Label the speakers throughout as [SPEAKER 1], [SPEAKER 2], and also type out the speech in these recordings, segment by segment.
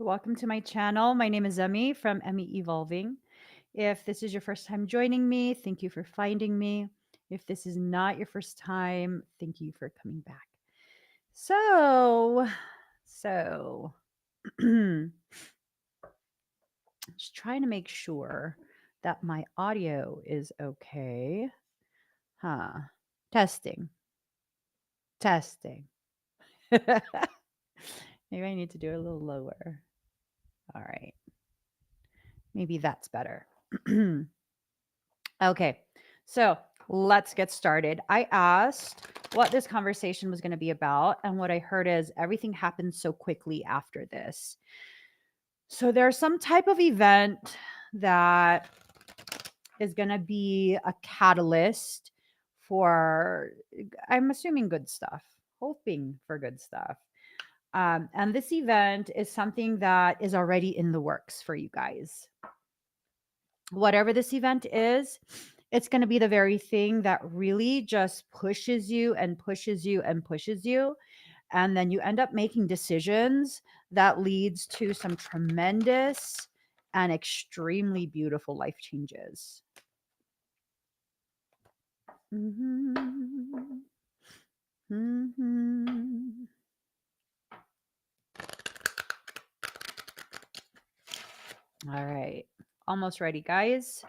[SPEAKER 1] Welcome to my channel. My name is Emmy from Emmy Evolving. If this is your first time joining me, thank you for finding me. If this is not your first time, thank you for coming back. So, just trying to make sure that my audio is okay. Huh. Testing. Testing. Maybe I need to do it a little lower. All right. Maybe that's better. Okay, so let's get started. I asked what this conversation was going to be about, and what I heard is everything happened so quickly after this. So there's some type of event that is going to be a catalyst for, I'm assuming, good stuff, hoping for good stuff. And this event is something that is already in the works for you guys. Whatever this event is, it's going to be the very thing that really just pushes you and pushes you and pushes you. And then you end up making decisions that leads to some tremendous and extremely beautiful life changes. Mhm. Mhm. All right. Almost ready, guys.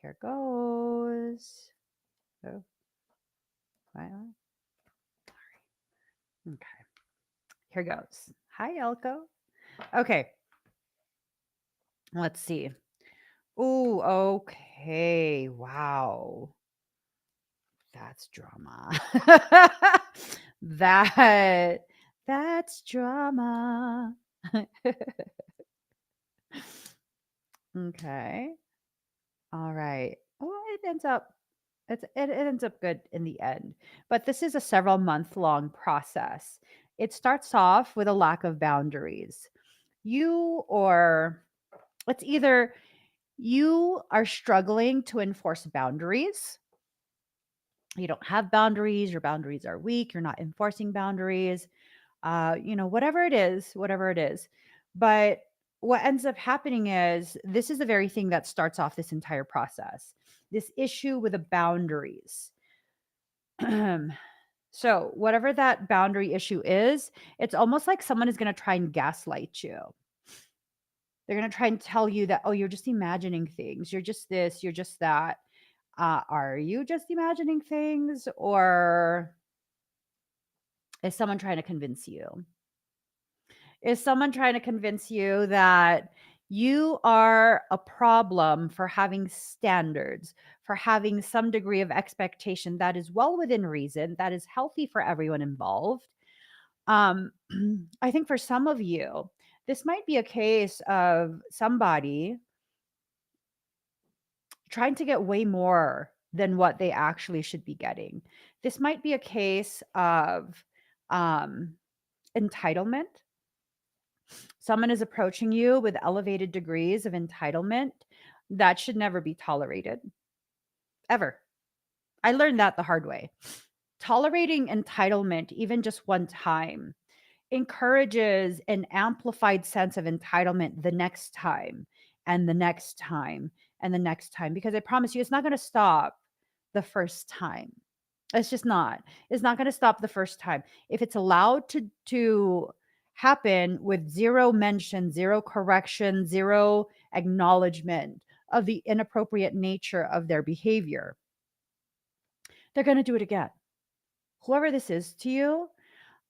[SPEAKER 1] Here goes. Oh, wow. Okay. Here goes. Hi, Elko. Okay. Let's see. Ooh, okay. Wow. That's drama. that that's drama. Okay. All right. Well, it ends up good in the end. But this is a several month long process. It starts off with a lack of boundaries. You or it's either you are struggling to enforce boundaries. You don't have boundaries, your boundaries are weak, you're not enforcing boundaries, whatever it is, whatever it is. But what ends up happening is this is the very thing that starts off this entire process, this issue with the boundaries. So, whatever that boundary issue is, it's almost like someone is going to try and gaslight you. They're going to try and tell you that, oh, you're just imagining things. You're just this, you're just that. Are you just imagining things, or is someone trying to convince you? Is someone trying to convince you that you are a problem for having standards, for having some degree of expectation that is well within reason, that is healthy for everyone involved? Um, I think for some of you, this might be a case of somebody trying to get way more than what they actually should be getting. This might be a case of um, entitlement. Someone is approaching you with elevated degrees of entitlement that should never be tolerated, ever. I learned that the hard way. Tolerating entitlement, even just one time, encourages an amplified sense of entitlement the next time and the next time and the next time, because I promise you, it's not going to stop the first time. It's just not. It's not going to stop the first time. If it's allowed to happen with zero mention, zero correction, zero acknowledgement of the inappropriate nature of their behavior, they're going to do it again. Whoever this is to you,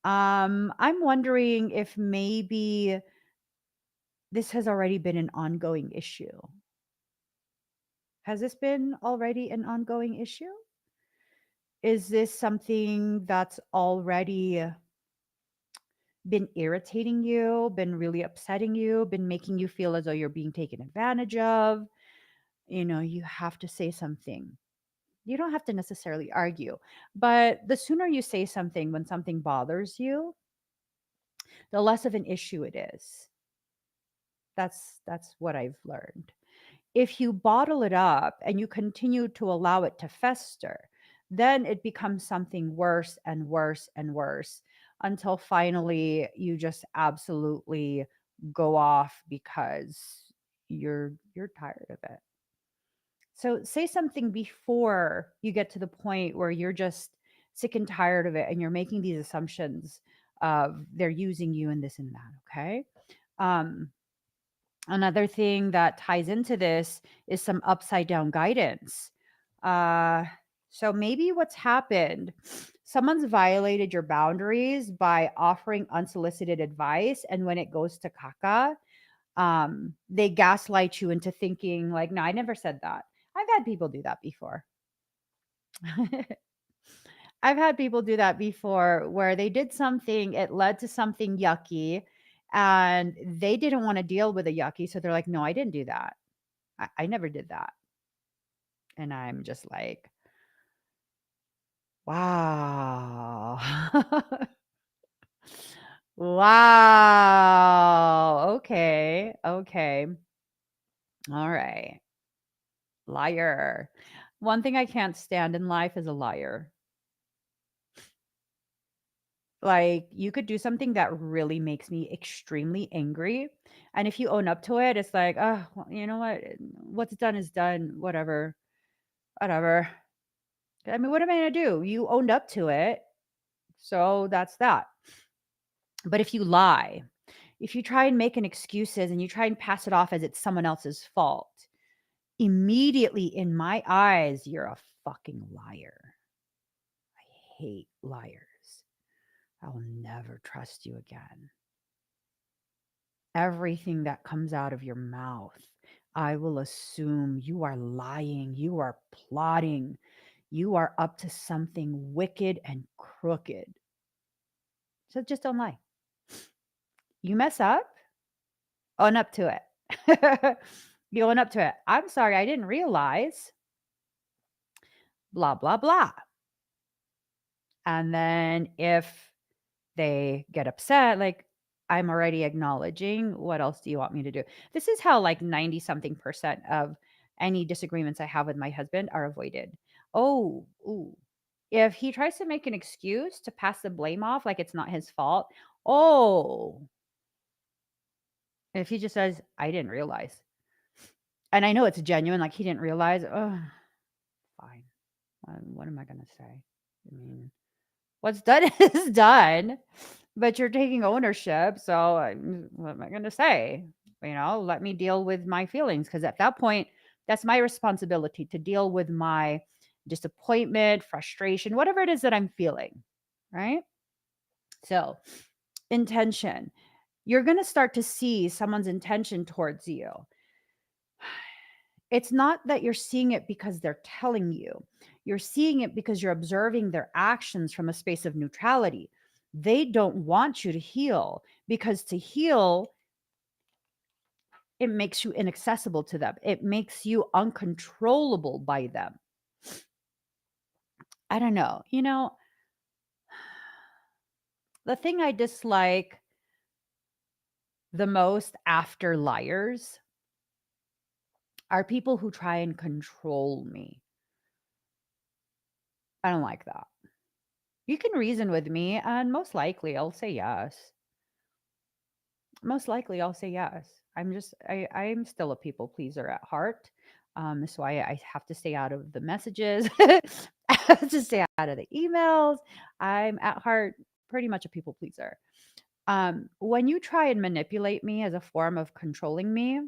[SPEAKER 1] I'm wondering if maybe this has already been an ongoing issue. Has this been already an ongoing issue? Is this something that's already been irritating you, been really upsetting you, been making you feel as though you're being taken advantage of? You have to say something. You don't have to necessarily argue, but the sooner you say something when something bothers you, the less of an issue it is. That's what I've learned. If you bottle it up and you continue to allow it to fester, then it becomes something worse and worse and worse. until finally you just absolutely go off because you're tired of it. So say something before you get to the point where you're just sick and tired of it and you're making these assumptions of they're using you and this and that, okay? Um, Another thing that ties into this is some upside down guidance. Uh, so maybe what's happened, someone's violated your boundaries by offering unsolicited advice. And when it goes to caca, they gaslight you into thinking, like, no, I never said that. I've had people do that before. I've had people do that before where they did something, it led to something yucky, and they didn't want to deal with a yucky. So they're like, no, I didn't do that. I never did that. And I'm just like, wow. Wow. Okay. Okay. All right. Liar. One thing I can't stand in life is a liar. Like, you could do something that really makes me extremely angry, and if you own up to it, it's like, "Oh, well, you know what? What's done is done. Whatever. Whatever." I mean, what am I gonna do? You owned up to it, so that's that. But if you lie, if you try and make an excuses and you try and pass it off as it's someone else's fault, immediately in my eyes, you're a fucking liar. I hate liars. I will never trust you again. Everything that comes out of your mouth, I will assume you are lying, you are plotting, you are up to something wicked and crooked. So just don't lie. You mess up, own up to it. You own up to it. I'm sorry, I didn't realize, blah, blah, blah. And then if they get upset, like, I'm already acknowledging, what else do you want me to do? This is how like 90 something percent of any disagreements I have with my husband are avoided. Oh, ooh. If he tries to make an excuse to pass the blame off like it's not his fault, oh, if he just says, I didn't realize. And I know it's genuine, like he didn't realize, oh, fine. What am I going to say? I mean, what's done is done, but you're taking ownership. So what am I going to say? Let me deal with my feelings. Because at that point, that's my responsibility to deal with my disappointment, frustration, whatever it is that I'm feeling. Right. So, intention. You're going to start to see someone's intention towards you. It's not that you're seeing it because they're telling you. You're seeing it because you're observing their actions from a space of neutrality. They don't want you to heal because to heal, it makes you inaccessible to them. It makes you uncontrollable by them. I don't know. The thing I dislike the most after liars are people who try and control me. I don't like that. You can reason with me, and most likely I'll say yes. Most likely I'll say yes. I'm still a people pleaser at heart. So I have to stay out of the messages. I have to stay out of the emails. I'm at heart pretty much a people pleaser. When you try and manipulate me as a form of controlling me,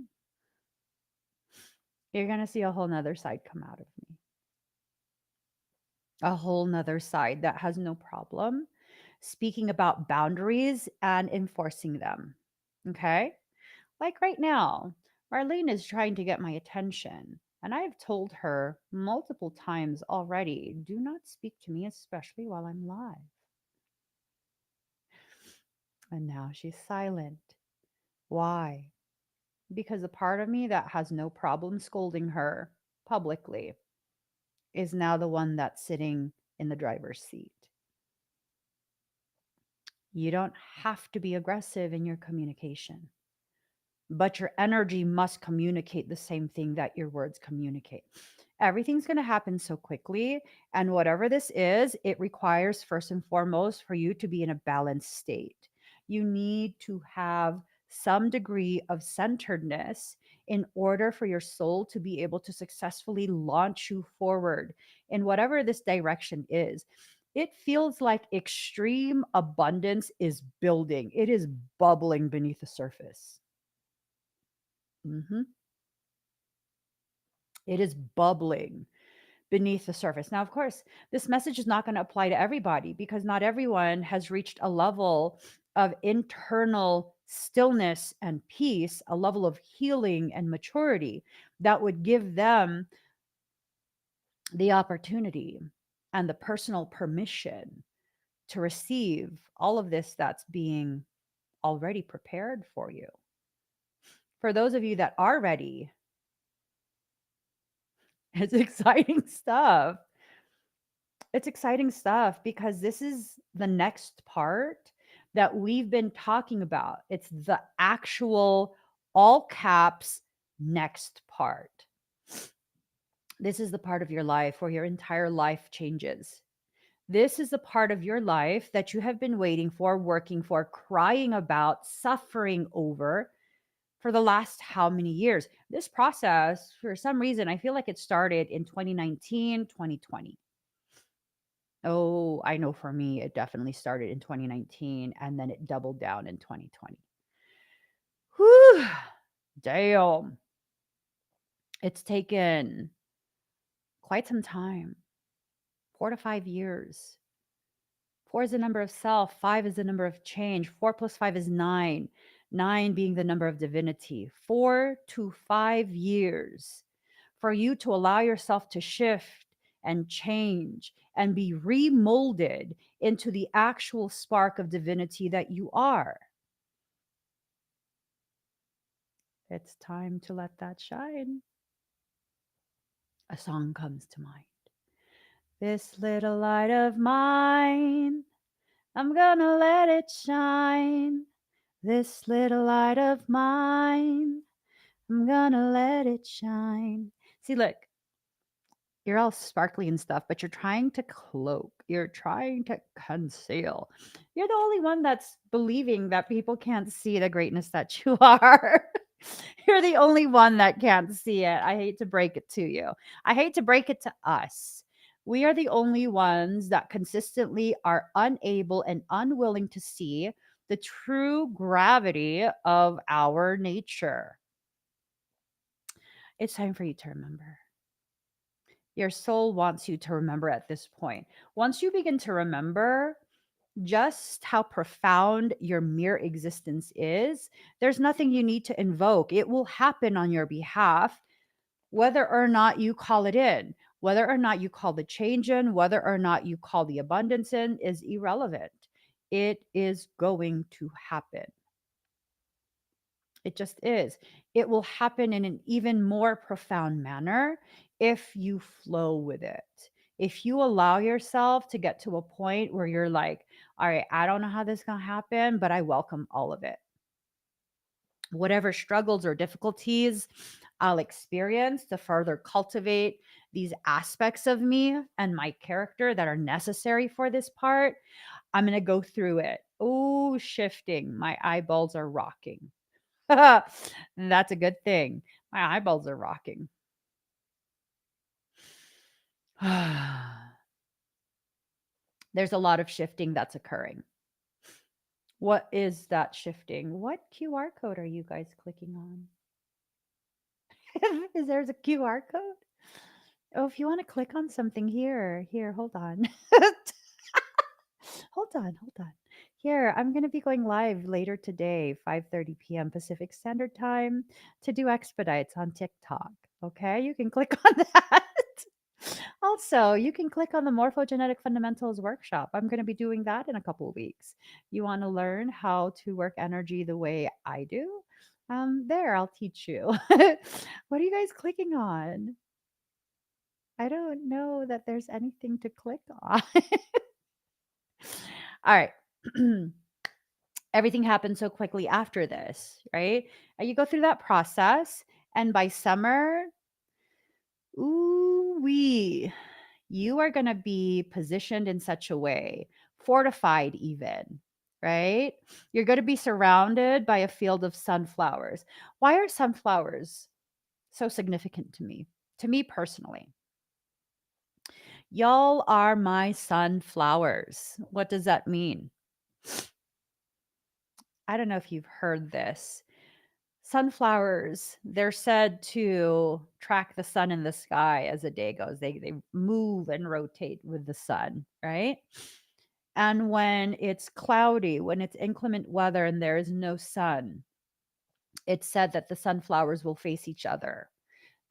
[SPEAKER 1] you're gonna see a whole nother side come out of me. A whole nother side that has no problem speaking about boundaries and enforcing them. Okay. Like right now, Marlene is trying to get my attention, and I've told her multiple times already, do not speak to me, especially while I'm live. And now she's silent. Why? Because the part of me that has no problem scolding her publicly is now the one that's sitting in the driver's seat. You don't have to be aggressive in your communication, but your energy must communicate the same thing that your words communicate. Everything's going to happen so quickly. And whatever this is, it requires first and foremost for you to be in a balanced state. You need to have some degree of centeredness in order for your soul to be able to successfully launch you forward in whatever this direction is. It feels like extreme abundance is building, it is bubbling beneath the surface. Mhm. It is bubbling beneath the surface. Now, of course, this message is not going to apply to everybody because not everyone has reached a level of internal stillness and peace, a level of healing and maturity that would give them the opportunity and the personal permission to receive all of this that's being already prepared for you. For those of you that are ready, it's exciting stuff. It's exciting stuff because this is the next part that we've been talking about. It's the actual all caps next part. This is the part of your life where your entire life changes. This is the part of your life that you have been waiting for, working for, crying about, suffering over for the last how many years? This process, for some reason, I feel like it started in 2019, 2020. Oh, I know for me, it definitely started in 2019 and then it doubled down in 2020. Whew, damn. It's taken quite some time, 4 to 5 years. 4 is the number of self, 5 is the number of change, 4 plus 5 is 9, 9 being the number of divinity. 4 to 5 years for you to allow yourself to shift and change and be remolded into the actual spark of divinity that you are. It's time to let that shine. A song comes to mind. This little light of mine, I'm gonna let it shine. This little light of mine, I'm gonna let it shine. See, look, you're all sparkly and stuff, but you're trying to cloak. You're trying to conceal. You're the only one that's believing that people can't see the greatness that you are. You're the only one that can't see it. I hate to break it to you. I hate to break it to us. We are the only ones that consistently are unable and unwilling to see the true gravity of our nature. It's time for you to remember. Your soul wants you to remember at this point. Once you begin to remember just how profound your mere existence is, there's nothing you need to invoke. It will happen on your behalf, whether or not you call it in, whether or not you call the change in, whether or not you call the abundance in is irrelevant. It is going to happen. It just is. It will happen in an even more profound manner if you flow with it. If you allow yourself to get to a point where you're like, all right, I don't know how this is going to happen, but I welcome all of it. Whatever struggles or difficulties I'll experience to further cultivate these aspects of me and my character that are necessary for this part, I'm going to go through it. Oh, shifting. My eyeballs are rocking. That's a good thing. My eyeballs are rocking. There's a lot of shifting that's occurring. What is that shifting? What QR code are you guys clicking on? Is there a QR code? Oh, if you want to click on something here, hold on. Hold on. Here, I'm going to be going live later today, 5:30 p.m. Pacific Standard Time to do expedites on TikTok. Okay? You can click on that. Also, you can click on the Morphogenetic Fundamentals workshop. I'm going to be doing that in a couple of weeks. You want to learn how to work energy the way I do? There, I'll teach you. What are you guys clicking on? I don't know that there's anything to click on. All right. Everything happens so quickly after this, right? And you go through that process, and by summer, ooh you are going to be positioned in such a way, fortified even, right? You're going to be surrounded by a field of sunflowers. Why are sunflowers so significant to me? To me personally, y'all are my sunflowers. What does that mean? I don't know if you've heard this. Sunflowers, they're said to track the sun in the sky as the day goes. They move and rotate with the sun, right? And when it's cloudy, when it's inclement weather and there is no sun, it's said that the sunflowers will face each other.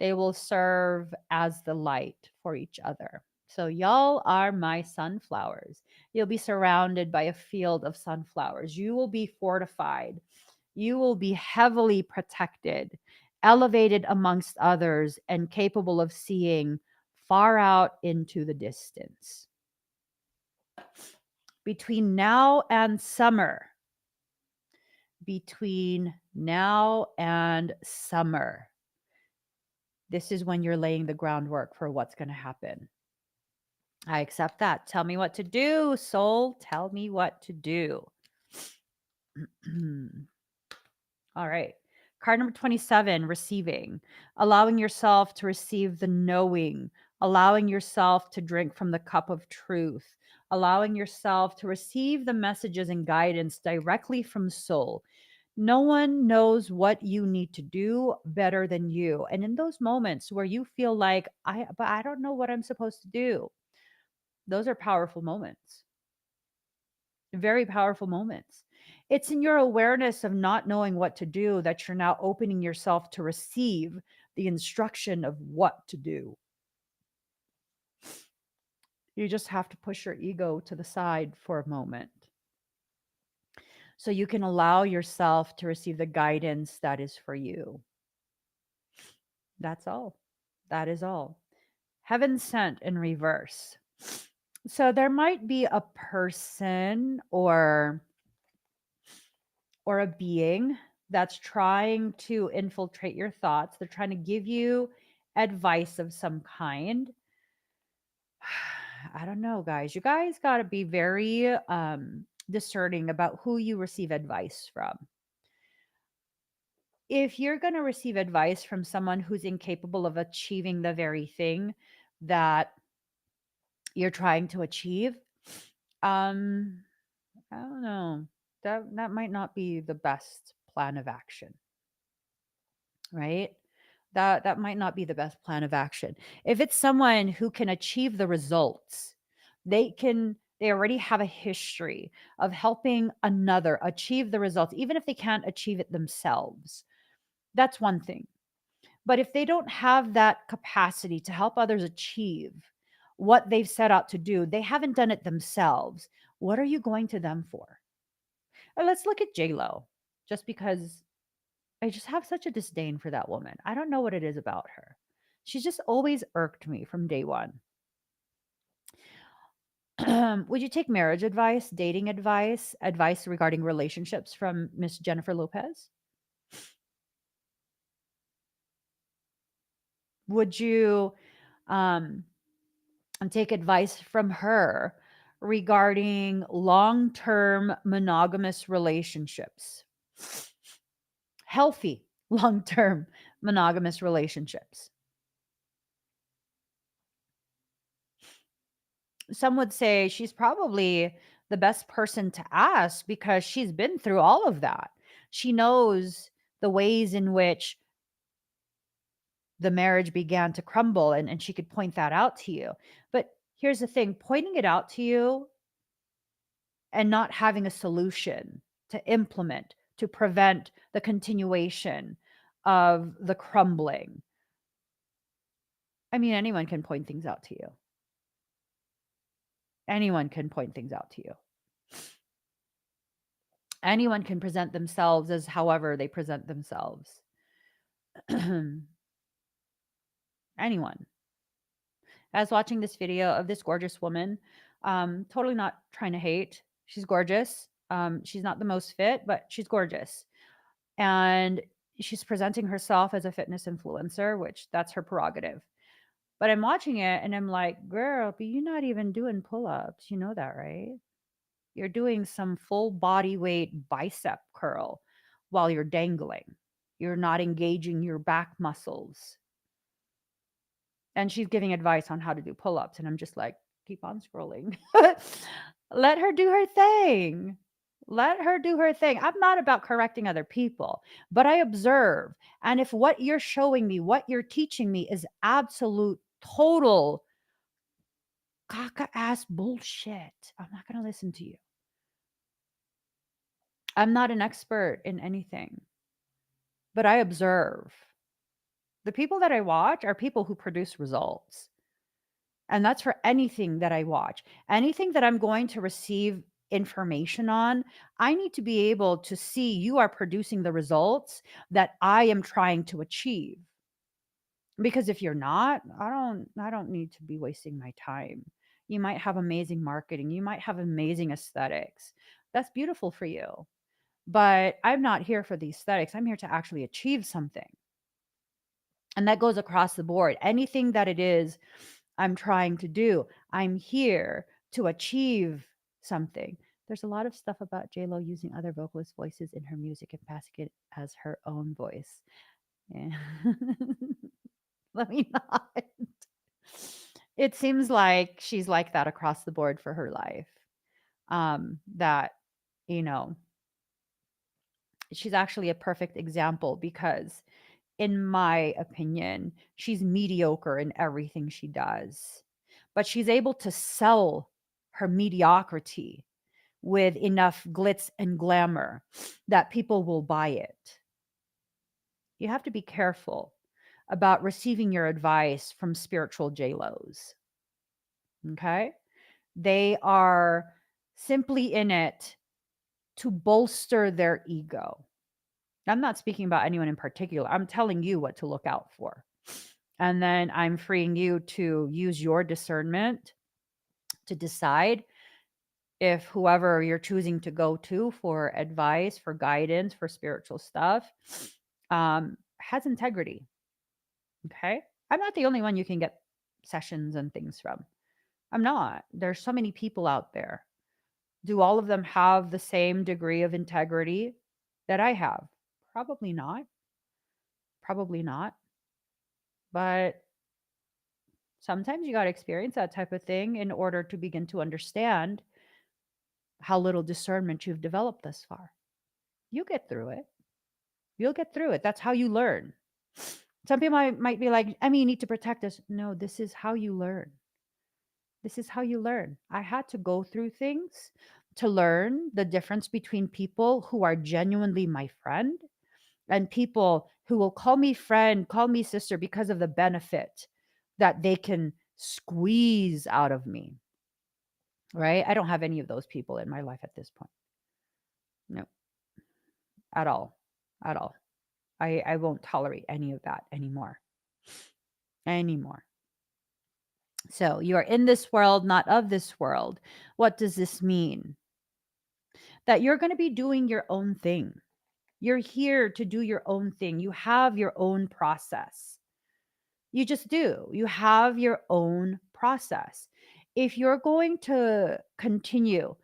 [SPEAKER 1] They will serve as the light for each other. So, y'all are my sunflowers. You'll be surrounded by a field of sunflowers. You will be fortified. You will be heavily protected, elevated amongst others, and capable of seeing far out into the distance. Between now and summer, between now and summer, this is when you're laying the groundwork for what's going to happen. I accept that. Tell me what to do, soul. Tell me what to do. All right. Card number 27, receiving. Allowing yourself to receive the knowing, allowing yourself to drink from the cup of truth, allowing yourself to receive the messages and guidance directly from soul. No one knows what you need to do better than you. And in those moments where you feel like, but I don't know what I'm supposed to do, those are powerful moments, very powerful moments. It's in your awareness of not knowing what to do that you're now opening yourself to receive the instruction of what to do. You just have to push your ego to the side for a moment so you can allow yourself to receive the guidance that is for you. That's all. That is all. Heaven sent in reverse. So there might be a person or a being that's trying to infiltrate your thoughts. They're trying to give you advice of some kind. I don't know, guys. You guys got to be very discerning about who you receive advice from. If you're going to receive advice from someone who's incapable of achieving the very thing that you're trying to achieve, um I don't know. That might not be the best plan of action, right? That might not be the best plan of action. If it's someone who can achieve the results, they already have a history of helping another achieve the results, even if they can't achieve it themselves. That's one thing. But if they don't have that capacity to help others achieve what they've set out to do, they haven't done it themselves. What are you going to them for? Or let's look at J-Lo, just because I just have such a disdain for that woman. I don't know what it is about her. She's just always irked me from day one. Would you take marriage advice, dating advice, advice regarding relationships from Miss Jennifer Lopez? Would you um, take advice from her regarding long term monogamous relationships? Healthy long term monogamous relationships. Some would say she's probably the best person to ask because she's been through all of that. She knows the ways in which the marriage began to crumble, and she could point that out to you. But here's the thing, pointing it out to you and not having a solution to implement to prevent the continuation of the crumbling. I mean, anyone can point things out to you. Anyone can point things out to you. Anyone can present themselves as however they present themselves. Anyone. I was watching this video of this gorgeous woman, totally not trying to hate. She's gorgeous. She's not the most fit, but she's gorgeous. And she's presenting herself as a fitness influencer, which that's her prerogative. But I'm watching it and I'm like, girl, but you're not even doing pull-ups. You know that, right? You're doing some full body weight bicep curl while you're dangling. You're not engaging your back muscles. And she's giving advice on how to do pull-ups. And I'm just like, keep on scrolling. Let her do her thing. Let her do her thing. I'm not about correcting other people, but I observe. And if what you're showing me, what you're teaching me is absolute, total caca ass bullshit, I'm not going to listen to you. I'm not an expert in anything, but I observe. The people that I watch are people who produce results. And that's for anything that I watch. Anything that I'm going to receive information on, I need to be able to see you are producing the results that I am trying to achieve. Because if you're not, I don't need to be wasting my time. You might have amazing marketing, you might have amazing aesthetics. That's beautiful for you. But I'm not here for the aesthetics. I'm here to actually achieve something. And that goes across the board. Anything that it is I'm trying to do, I'm here to achieve something. There's a lot of stuff about JLo using other vocalist voices in her music and passing it as her own voice. Yeah. Let me not. It seems like she's like that across the board for her life. That, you know, she's actually a perfect example because in my opinion, she's mediocre in everything she does. But she's able to sell her mediocrity with enough glitz and glamour that people will buy it. You have to be careful about receiving your advice from spiritual JLos. Okay? They are simply in it to bolster their ego. I'm not speaking about anyone in particular. I'm telling you what to look out for. And then I'm freeing you to use your discernment to decide if whoever you're choosing to go to for advice, for guidance, for spiritual stuff, has integrity. Okay. I'm not the only one you can get sessions and things from. I'm not. There's so many people out there. Do all of them have the same degree of integrity that I have? Probably not. Probably not. But sometimes you got to experience that type of thing in order to begin to understand how little discernment you've developed thus far. You get through it. You'll get through it. That's how you learn. Some people might be like, I mean, you need to protect us. No, this is how you learn. This is how you learn. I had to go through things to learn the difference between people who are genuinely my friend and people who will call me friend, call me sister because of the benefit that they can squeeze out of me. Right? I don't have any of those people in my life at this point. No, at all. At all. I won't tolerate any of that anymore. Anymore. So you are in this world, not of this world. What does this mean? That you're going to be doing your own thing. You're here to do your own thing. You have your own process. You just do. You have your own process. If you're going to continue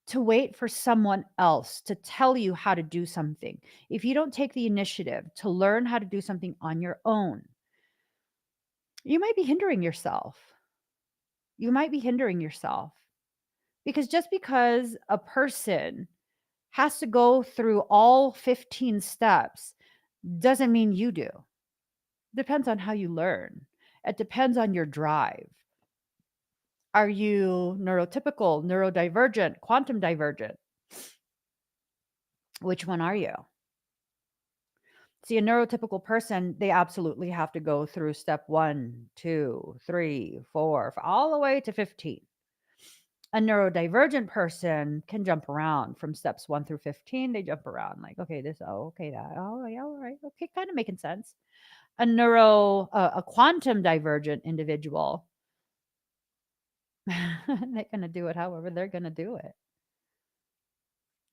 [SPEAKER 1] to wait for someone else to tell you how to do something, if you don't take the initiative to learn how to do something on your own, you might be hindering yourself. You might be hindering yourself because just because a person has to go through all 15 steps doesn't mean you do. Depends on how you learn. It depends on your drive. Are you neurotypical, neurodivergent, quantum divergent? Which one are you? See, a neurotypical person, they absolutely have to go through step 1, 2, 3, 4, all the way to 15. A neurodivergent person can jump around from steps 1 through 15. They jump around like, okay, this, oh, okay, that, oh, yeah, all right, okay, kind of making sense. A quantum divergent individual, they're going to do it however they're going to do it.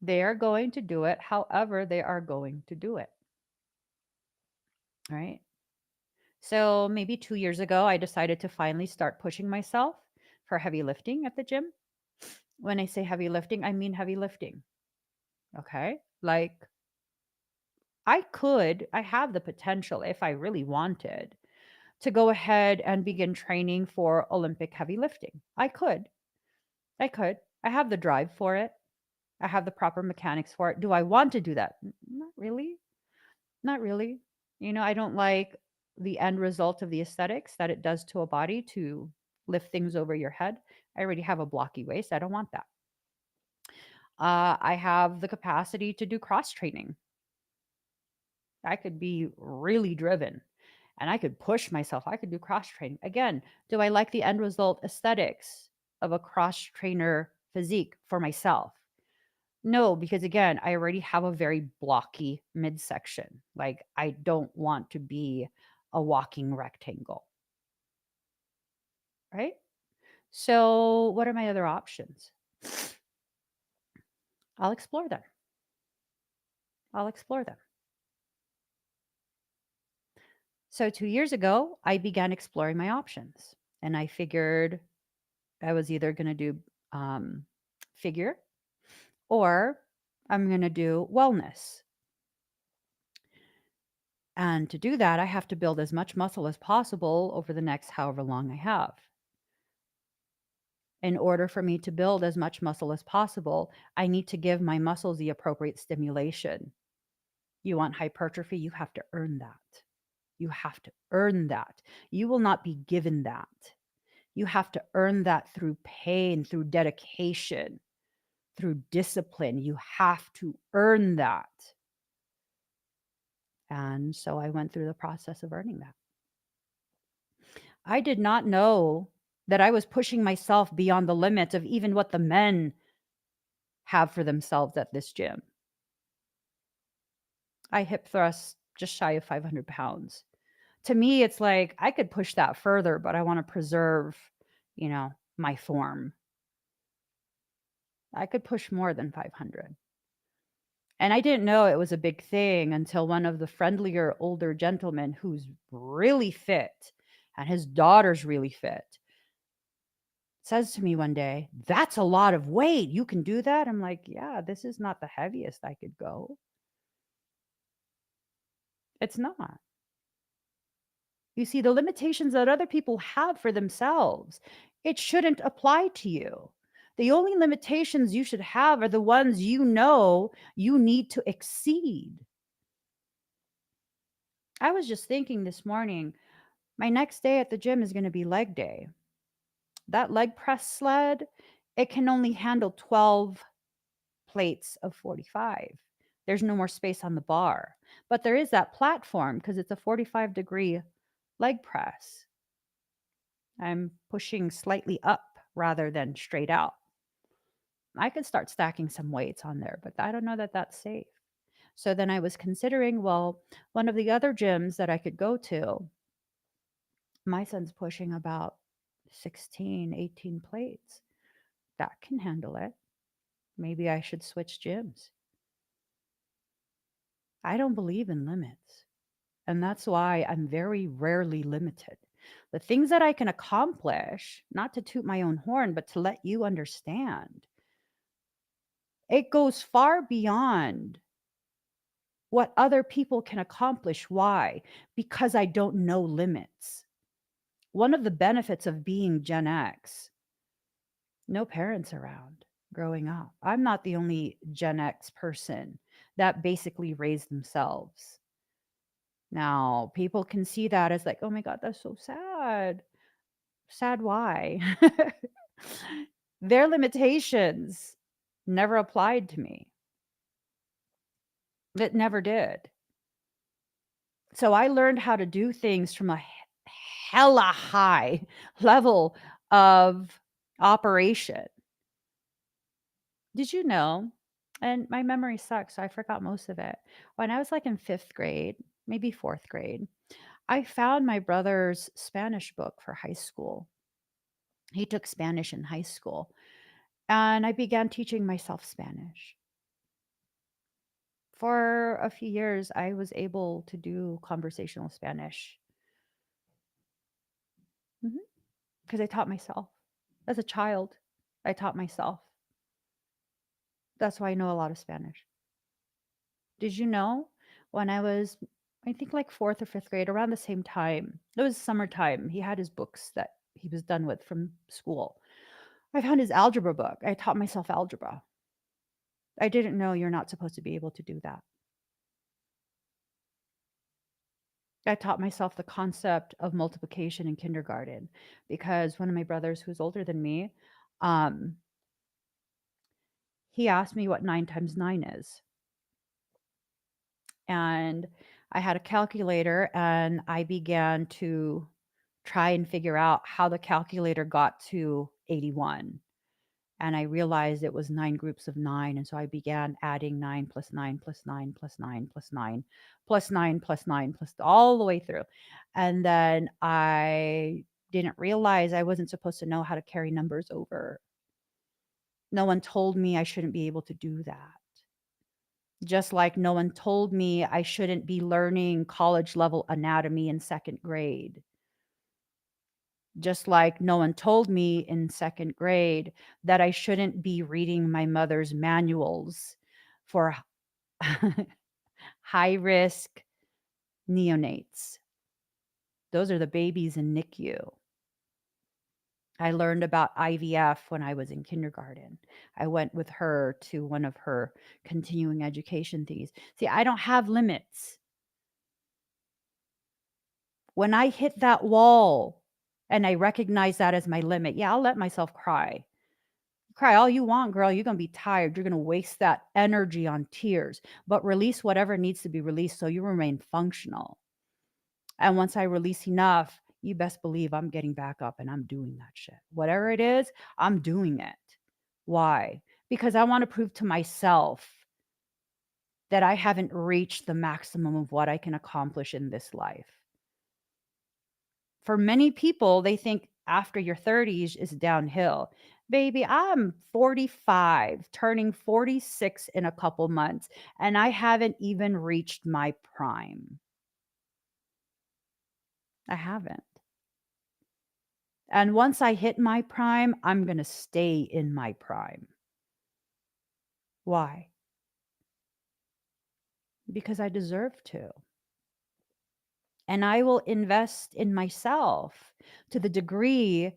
[SPEAKER 1] They are going to do it however they are going to do it. Right? So maybe 2 years ago, I decided to finally start pushing myself for heavy lifting at the gym. When I say heavy lifting, I mean heavy lifting. Okay. Like I have the potential if I really wanted to go ahead and begin training for Olympic heavy lifting. I could. I could. I have the drive for it. I have the proper mechanics for it. Do I want to do that? Not really. Not really. I don't like the end result of the aesthetics that it does to a body to lift things over your head. I already have a blocky waist. I don't want that. I have the capacity to do cross training. I could be really driven and I could push myself. I could do cross training. Again, do I like the end result aesthetics of a cross trainer physique for myself? No, because again, I already have a very blocky midsection. Like, I don't want to be a walking rectangle, right? So, what are my other options? I'll explore them. I'll explore them. So, 2 years ago, I began exploring my options and I figured I was either going to do figure or I'm going to do wellness. And to do that, I have to build as much muscle as possible over the next however long I have. In order for me to build as much muscle as possible, I need to give my muscles the appropriate stimulation. You want hypertrophy, you have to earn that. You have to earn that. You will not be given that. You have to earn that through pain, through dedication, through discipline. You have to earn that. And so I went through the process of earning that. I did not know that I was pushing myself beyond the limits of even what the men have for themselves at this gym. I hip thrust just shy of 500 pounds. To me, it's like I could push that further, but I want to preserve, my form. I could push more than 500. And I didn't know it was a big thing until one of the friendlier older gentlemen who's really fit and his daughter's really fit says to me one day, "That's a lot of weight. You can do that?" I'm like, "Yeah, this is not the heaviest I could go." It's not. You see, the limitations that other people have for themselves, it shouldn't apply to you. The only limitations you should have are the ones you know you need to exceed. I was just thinking this morning, my next day at the gym is going to be leg day. That leg press sled, it can only handle 12 plates of 45. There's no more space on the bar, but there is that platform because it's a 45-degree leg press. I'm pushing slightly up rather than straight out. I could start stacking some weights on there, but I don't know that that's safe. So then I was considering, well, one of the other gyms that I could go to, my son's pushing about 16, 18 plates. That can handle it. Maybe I should switch gyms. I don't believe in limits. And that's why I'm very rarely limited. The things that I can accomplish, not to toot my own horn, but to let you understand, it goes far beyond what other people can accomplish. Why? Because I don't know limits. One of the benefits of being Gen X, no parents around growing up. I'm not the only Gen X person that basically raised themselves. Now, people can see that as like, oh my God, that's so sad. Sad why? Their limitations never applied to me. It never did. So I learned how to do things from a hella high level of operation. Did you know? And my memory sucks, so I forgot most of it. When I was like in fifth grade, maybe fourth grade, I found my brother's Spanish book for high school. He took Spanish in high school, and I began teaching myself Spanish. For a few years, I was able to do conversational Spanish. Because I taught myself. As a child, I taught myself. That's why I know a lot of Spanish. Did you know when I was, I think like fourth or fifth grade, around the same time, it was summertime, he had his books that he was done with from school. I found his algebra book. I taught myself algebra. I didn't know you're not supposed to be able to do that. I taught myself the concept of multiplication in kindergarten because one of my brothers, who's older than me, um, he asked me what 9 times 9 is. And I had a calculator and I began to try and figure out how the calculator got to 81. And I realized it was 9 groups of 9. And so I began adding 9 plus 9 plus 9 plus 9 plus 9 plus 9 plus 9 plus all the way through. And then I didn't realize I wasn't supposed to know how to carry numbers over. No one told me I shouldn't be able to do that. Just like no one told me I shouldn't be learning college level anatomy in second grade. Just like no one told me in second grade that I shouldn't be reading my mother's manuals for high risk neonates. Those are the babies in NICU. I learned about IVF when I was in kindergarten. I went with her to one of her continuing education things. See, I don't have limits. When I hit that wall and I recognize that as my limit, yeah, I'll let myself cry. Cry all you want, girl. You're going to be tired. You're going to waste that energy on tears, but release whatever needs to be released so you remain functional. And once I release enough, you best believe I'm getting back up and I'm doing that shit. Whatever it is, I'm doing it. Why? Because I want to prove to myself that I haven't reached the maximum of what I can accomplish in this life. For many people, they think after your 30s is downhill. Baby, I'm 45, turning 46 in a couple months, and I haven't even reached my prime. I haven't. And once I hit my prime, I'm going to stay in my prime. Why? Because I deserve to. And I will invest in myself to the degree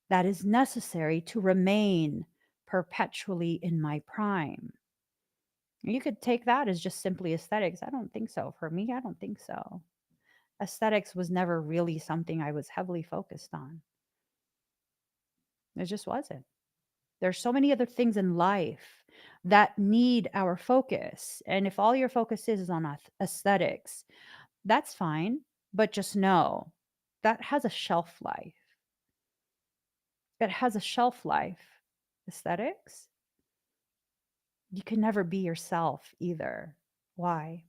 [SPEAKER 1] that is necessary to remain perpetually in my prime. You could take that as just simply aesthetics. I don't think so. For me, I don't think so. Aesthetics was never really something I was heavily focused on. It just wasn't. There's so many other things in life that need our focus. And if all your focus is on aesthetics, that's fine. But just know that has a shelf life. It has a shelf life. Aesthetics, you can never be yourself either. Why?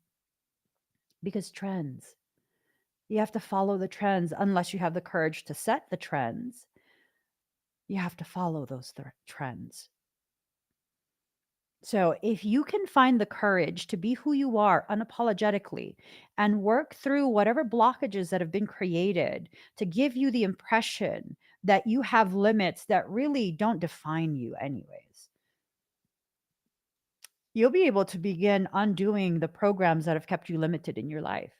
[SPEAKER 1] Because trends. You have to follow the trends unless you have the courage to set the trends. You have to follow those trends. So, if you can find the courage to be who you are unapologetically and work through whatever blockages that have been created to give you the impression that you have limits that really don't define you, anyways, you'll be able to begin undoing the programs that have kept you limited in your life.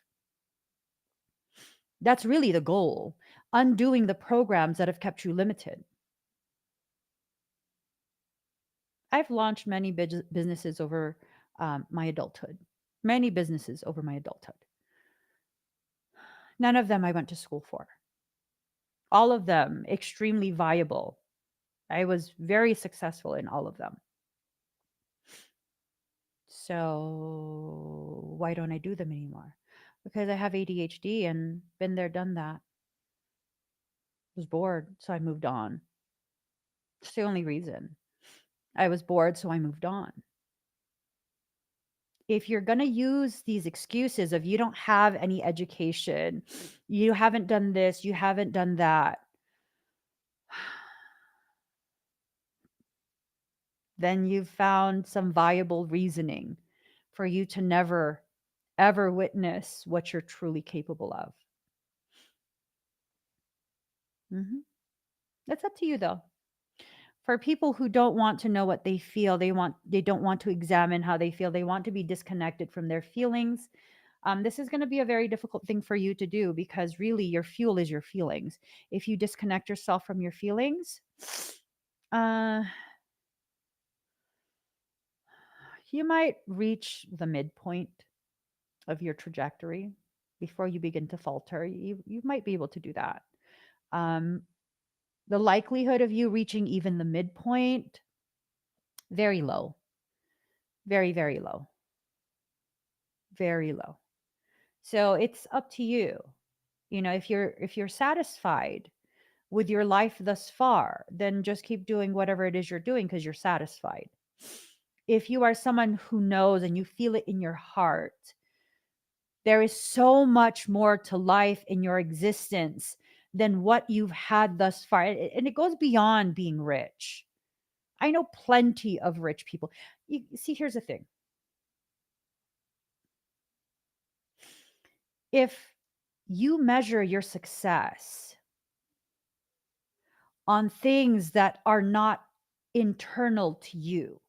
[SPEAKER 1] That's really the goal, undoing the programs that have kept you limited. I've launched many businesses over my adulthood, many businesses over my adulthood. None of them I went to school for. All of them extremely viable. I was very successful in all of them. So why don't I do them anymore? Because I have ADHD and been there, done that. Was bored, so I moved on. It's the only reason. I was bored, so I moved on. If you're going to use these excuses of you don't have any education, you haven't done this, you haven't done that, then you've found some viable reasoning for you to never, ever witness what you're truly capable of. Mm-hmm. That's up to you, though. For people who don't want to know what they feel, they don't want to examine how they feel. They want to be disconnected from their feelings. This is going to be a very difficult thing for you to do because really your fuel is your feelings. If you disconnect yourself from your feelings, uh, you might reach the midpoint of your trajectory before you begin to falter. You might be able to do that. Um, the likelihood of you reaching even the midpoint, very low, very, very low, very low. So it's up to you. You know, if you're satisfied with your life thus far, then just keep doing whatever it is you're doing because you're satisfied. If you are someone who knows and you feel it in your heart, there is so much more to life in your existence than what you've had thus far. And it goes beyond being rich. I know plenty of rich people. You see, here's the thing. If you measure your success on things that are not internal to you,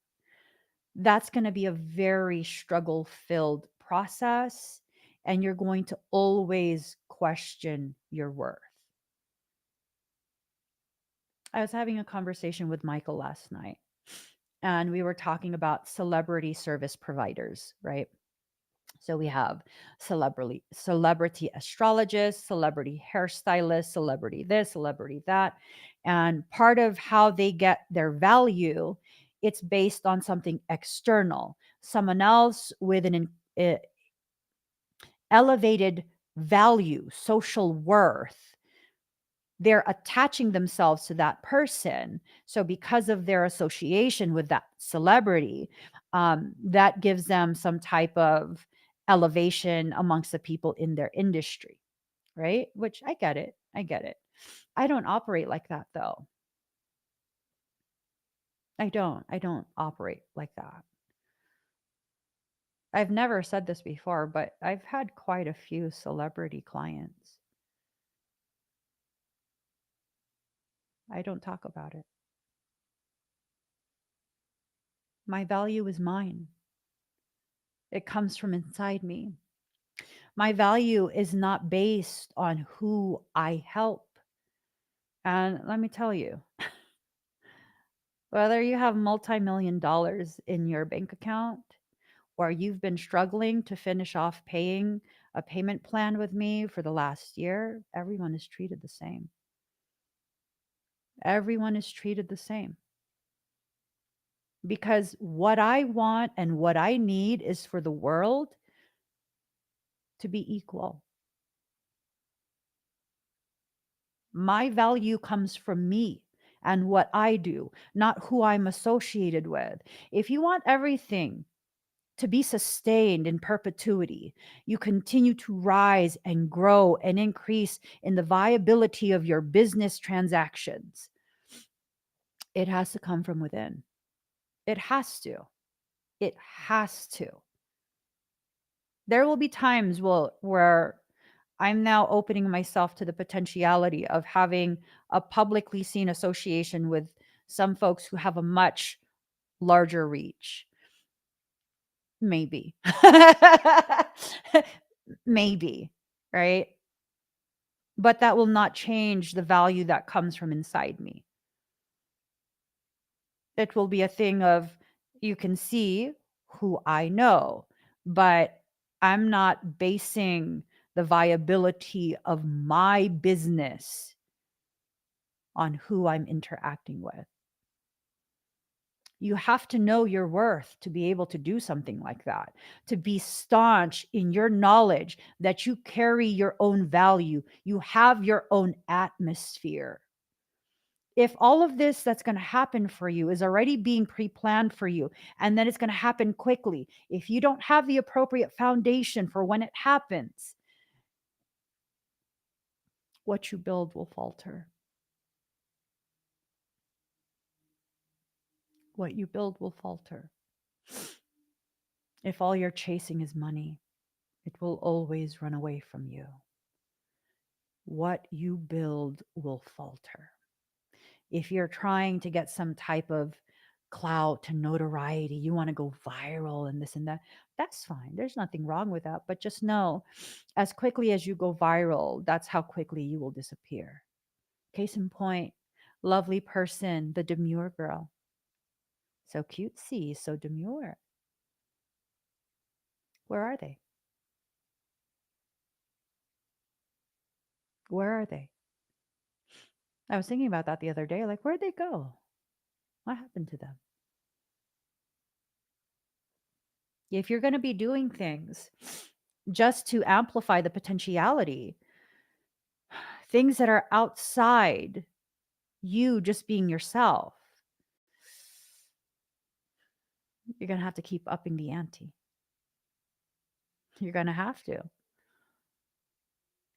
[SPEAKER 1] that's going to be a very struggle filled process. And you're going to always question your worth. I was having a conversation with Michael last night, and we were talking about celebrity service providers, right? So we have celebrity astrologists, celebrity hairstylists, celebrity this, celebrity that. And part of how they get their value, it's based on something external. Someone else with an elevated value, social worth, they're attaching themselves to that person. So because of their association with that celebrity, that gives them some type of elevation amongst the people in their industry, right? Which I get it. I get it. I don't operate like that though. I don't operate like that. I've never said this before, but I've had quite a few celebrity clients. I don't talk about it. My value is mine. It comes from inside me. My value is not based on who I help. And let me tell you, whether you have multi-million dollars in your bank account or you've been struggling to finish off paying a payment plan with me for the last year, everyone is treated the same. Everyone is treated the same. Because what I want and what I need is for the world to be equal. My value comes from me and what I do, not who I'm associated with. If you want everything to be sustained in perpetuity, you continue to rise and grow and increase in the viability of your business transactions. It has to come from within. It has to. It has to. There will be times where I'm now opening myself to the potentiality of having a publicly seen association with some folks who have a much larger reach. Maybe. Maybe, right? But that will not change the value that comes from inside me. It will be a thing of you can see who I know, but I'm not basing the viability of my business on who I'm interacting with. You have to know your worth to be able to do something like that, to be staunch in your knowledge that you carry your own value, you have your own atmosphere. If all of this that's going to happen for you is already being pre-planned for you, and then it's going to happen quickly, if you don't have the appropriate foundation for when it happens, what you build will falter. What you build will falter. If all you're chasing is money, it will always run away from you. what you build will falter. If you're trying to get some type of clout to notoriety, you want to go viral and this and that, that's fine. There's nothing wrong with that. But just know, as quickly as you go viral, that's how quickly you will disappear. Case in point, lovely person, the demure girl. So cutesy, so demure. Where are they? Where are they? I was thinking about that the other day. Like, where'd they go? What happened to them? If you're going to be doing things just to amplify the potentiality, things that are outside you just being yourself, you're going to have to keep upping the ante. You're going to have to,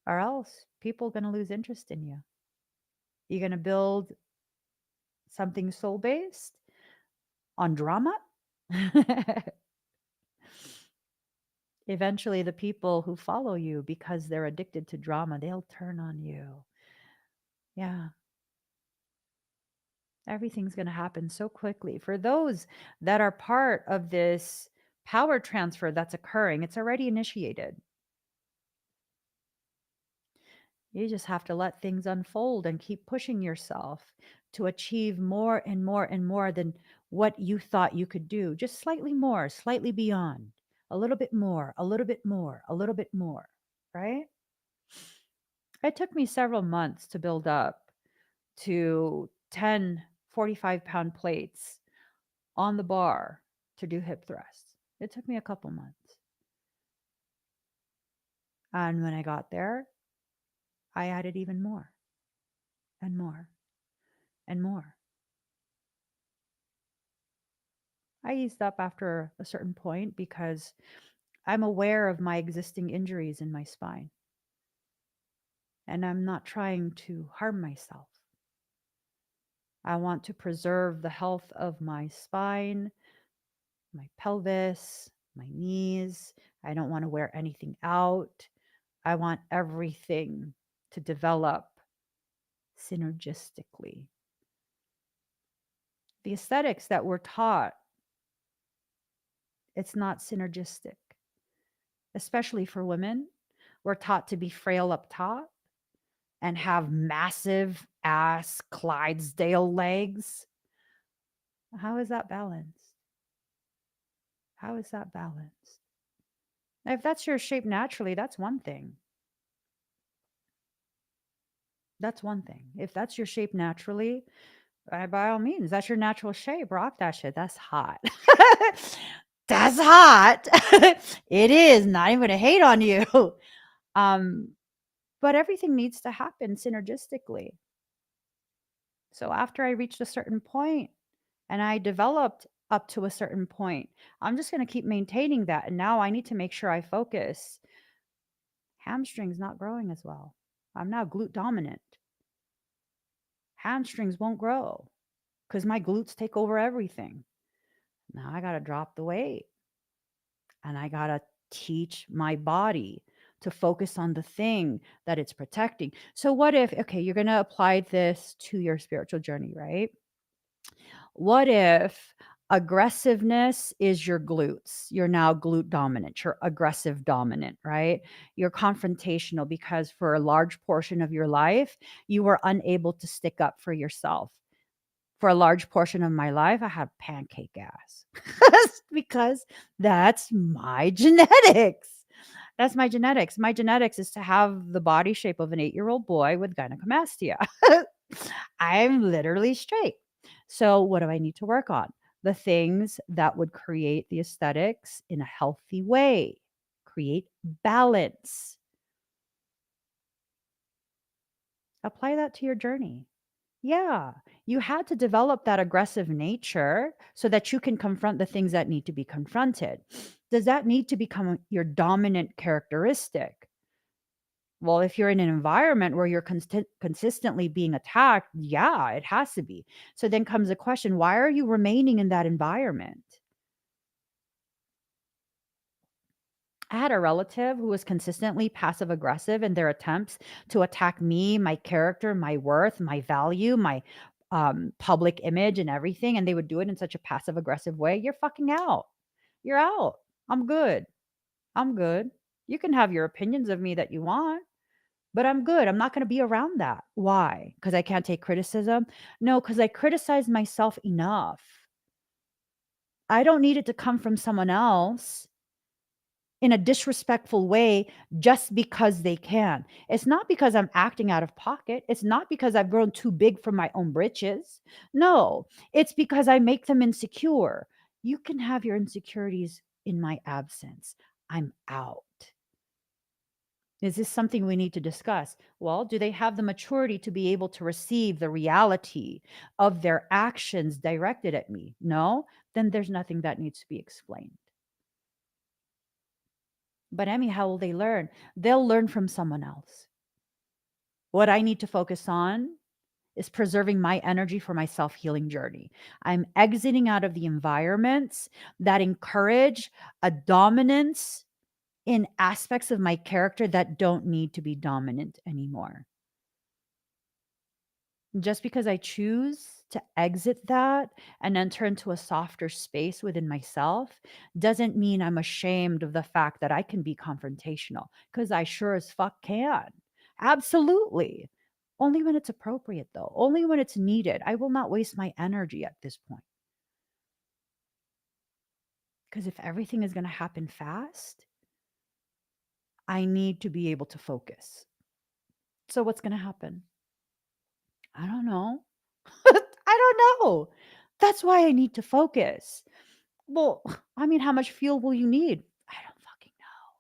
[SPEAKER 1] or else people are going to lose interest in you. You're going to build something soul based on drama. Eventually, the people who follow you because they're addicted to drama, they'll turn on you. Yeah. Everything's going to happen so quickly. For those that are part of this power transfer that's occurring, it's already initiated. You just have to let things unfold and keep pushing yourself to achieve more and more and more than what you thought you could do. Just slightly more, slightly beyond, a little bit more, a little bit more, a little bit more, right? It took me several months to build up to 10 45-pound plates on the bar to do hip thrusts. It took me a couple months. And when I got there, I added even more and more and more. I eased up after a certain point because I'm aware of my existing injuries in my spine. And I'm not trying to harm myself. I want to preserve the health of my spine, my pelvis, my knees. I don't want to wear anything out. I want everything to develop synergistically. The aesthetics that we're taught, it's not synergistic, especially for women. We're taught to be frail up top and have massive ass Clydesdale legs. How is that balanced? How is that balanced? If that's your shape naturally, that's one thing. That's one thing. If that's your shape naturally, by all means, that's your natural shape. Rock that shit. That's hot. That's hot. It is. Not even gonna hate on you. Um, but everything needs to happen synergistically. So after I reached a certain point and I developed up to a certain point, I'm just going to keep maintaining that. And now I need to make sure I focus. Hamstrings not growing as well. I'm now glute dominant. Hamstrings won't grow because my glutes take over everything. Now I got to drop the weight and I got to teach my body to focus on the thing that it's protecting. So what if, okay, you're going to apply this to your spiritual journey, right? What if aggressiveness is your glutes? You're now glute dominant. You're aggressive dominant, right? You're confrontational because for a large portion of your life, you were unable to stick up for yourself. For a large portion of my life, I had pancake ass because that's my genetics. That's my genetics. My genetics is to have the body shape of an 8-year-old boy with gynecomastia. I'm literally straight. So, what do I need to work on? The things that would create the aesthetics in a healthy way, create balance. Apply that to your journey. Yeah, you had to develop that aggressive nature so that you can confront the things that need to be confronted. Does that need to become your dominant characteristic? Well, if you're in an environment where you're consistently being attacked, yeah, it has to be. So then comes the question, why are you remaining in that environment? I had a relative who was consistently passive aggressive in their attempts to attack me, my character, my worth, my value, my public image, and everything. And they would do it in such a passive aggressive way. You're fucking out. You're out. I'm good. I'm good. You can have your opinions of me that you want, but I'm good. I'm not going to be around that. Why? Because I can't take criticism? No, because I criticize myself enough. I don't need it to come from someone else in a disrespectful way just because they can. It's not because I'm acting out of pocket. It's not because I've grown too big for my own britches. No, it's because I make them insecure. You can have your insecurities in my absence. I'm out. Is this something we need to discuss? Well, do they have the maturity to be able to receive the reality of their actions directed at me? No, then there's nothing that needs to be explained. But Emmy, how will they learn? They'll learn from someone else. What I need to focus on is preserving my energy for my self healing journey. I'm exiting out of the environments that encourage a dominance in aspects of my character that don't need to be dominant anymore. Just because I choose to exit that and enter into a softer space within myself doesn't mean I'm ashamed of the fact that I can be confrontational, because I sure as fuck can. Absolutely. Only when it's appropriate, though. Only when it's needed. I will not waste my energy at this point. Because if everything is going to happen fast, I need to be able to focus. So, what's going to happen? I don't know. I don't know. That's why I need to focus. Well, I mean, how much fuel will you need? I don't fucking know.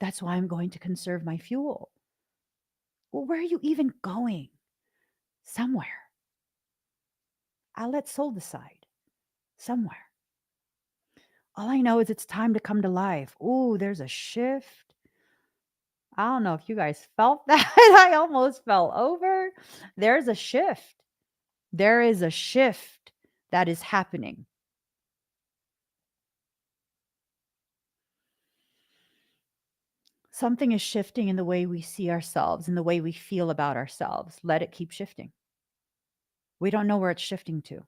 [SPEAKER 1] That's why I'm going to conserve my fuel. Well, where are you even going? Somewhere. I'll let soul decide. Somewhere. All I know is it's time to come to life. Ooh, there's a shift. I don't know if you guys felt that. I almost fell over. There's a shift. There is a shift that is happening. Something is shifting in the way we see ourselves, in the way we feel about ourselves. Let it keep shifting. We don't know where it's shifting to.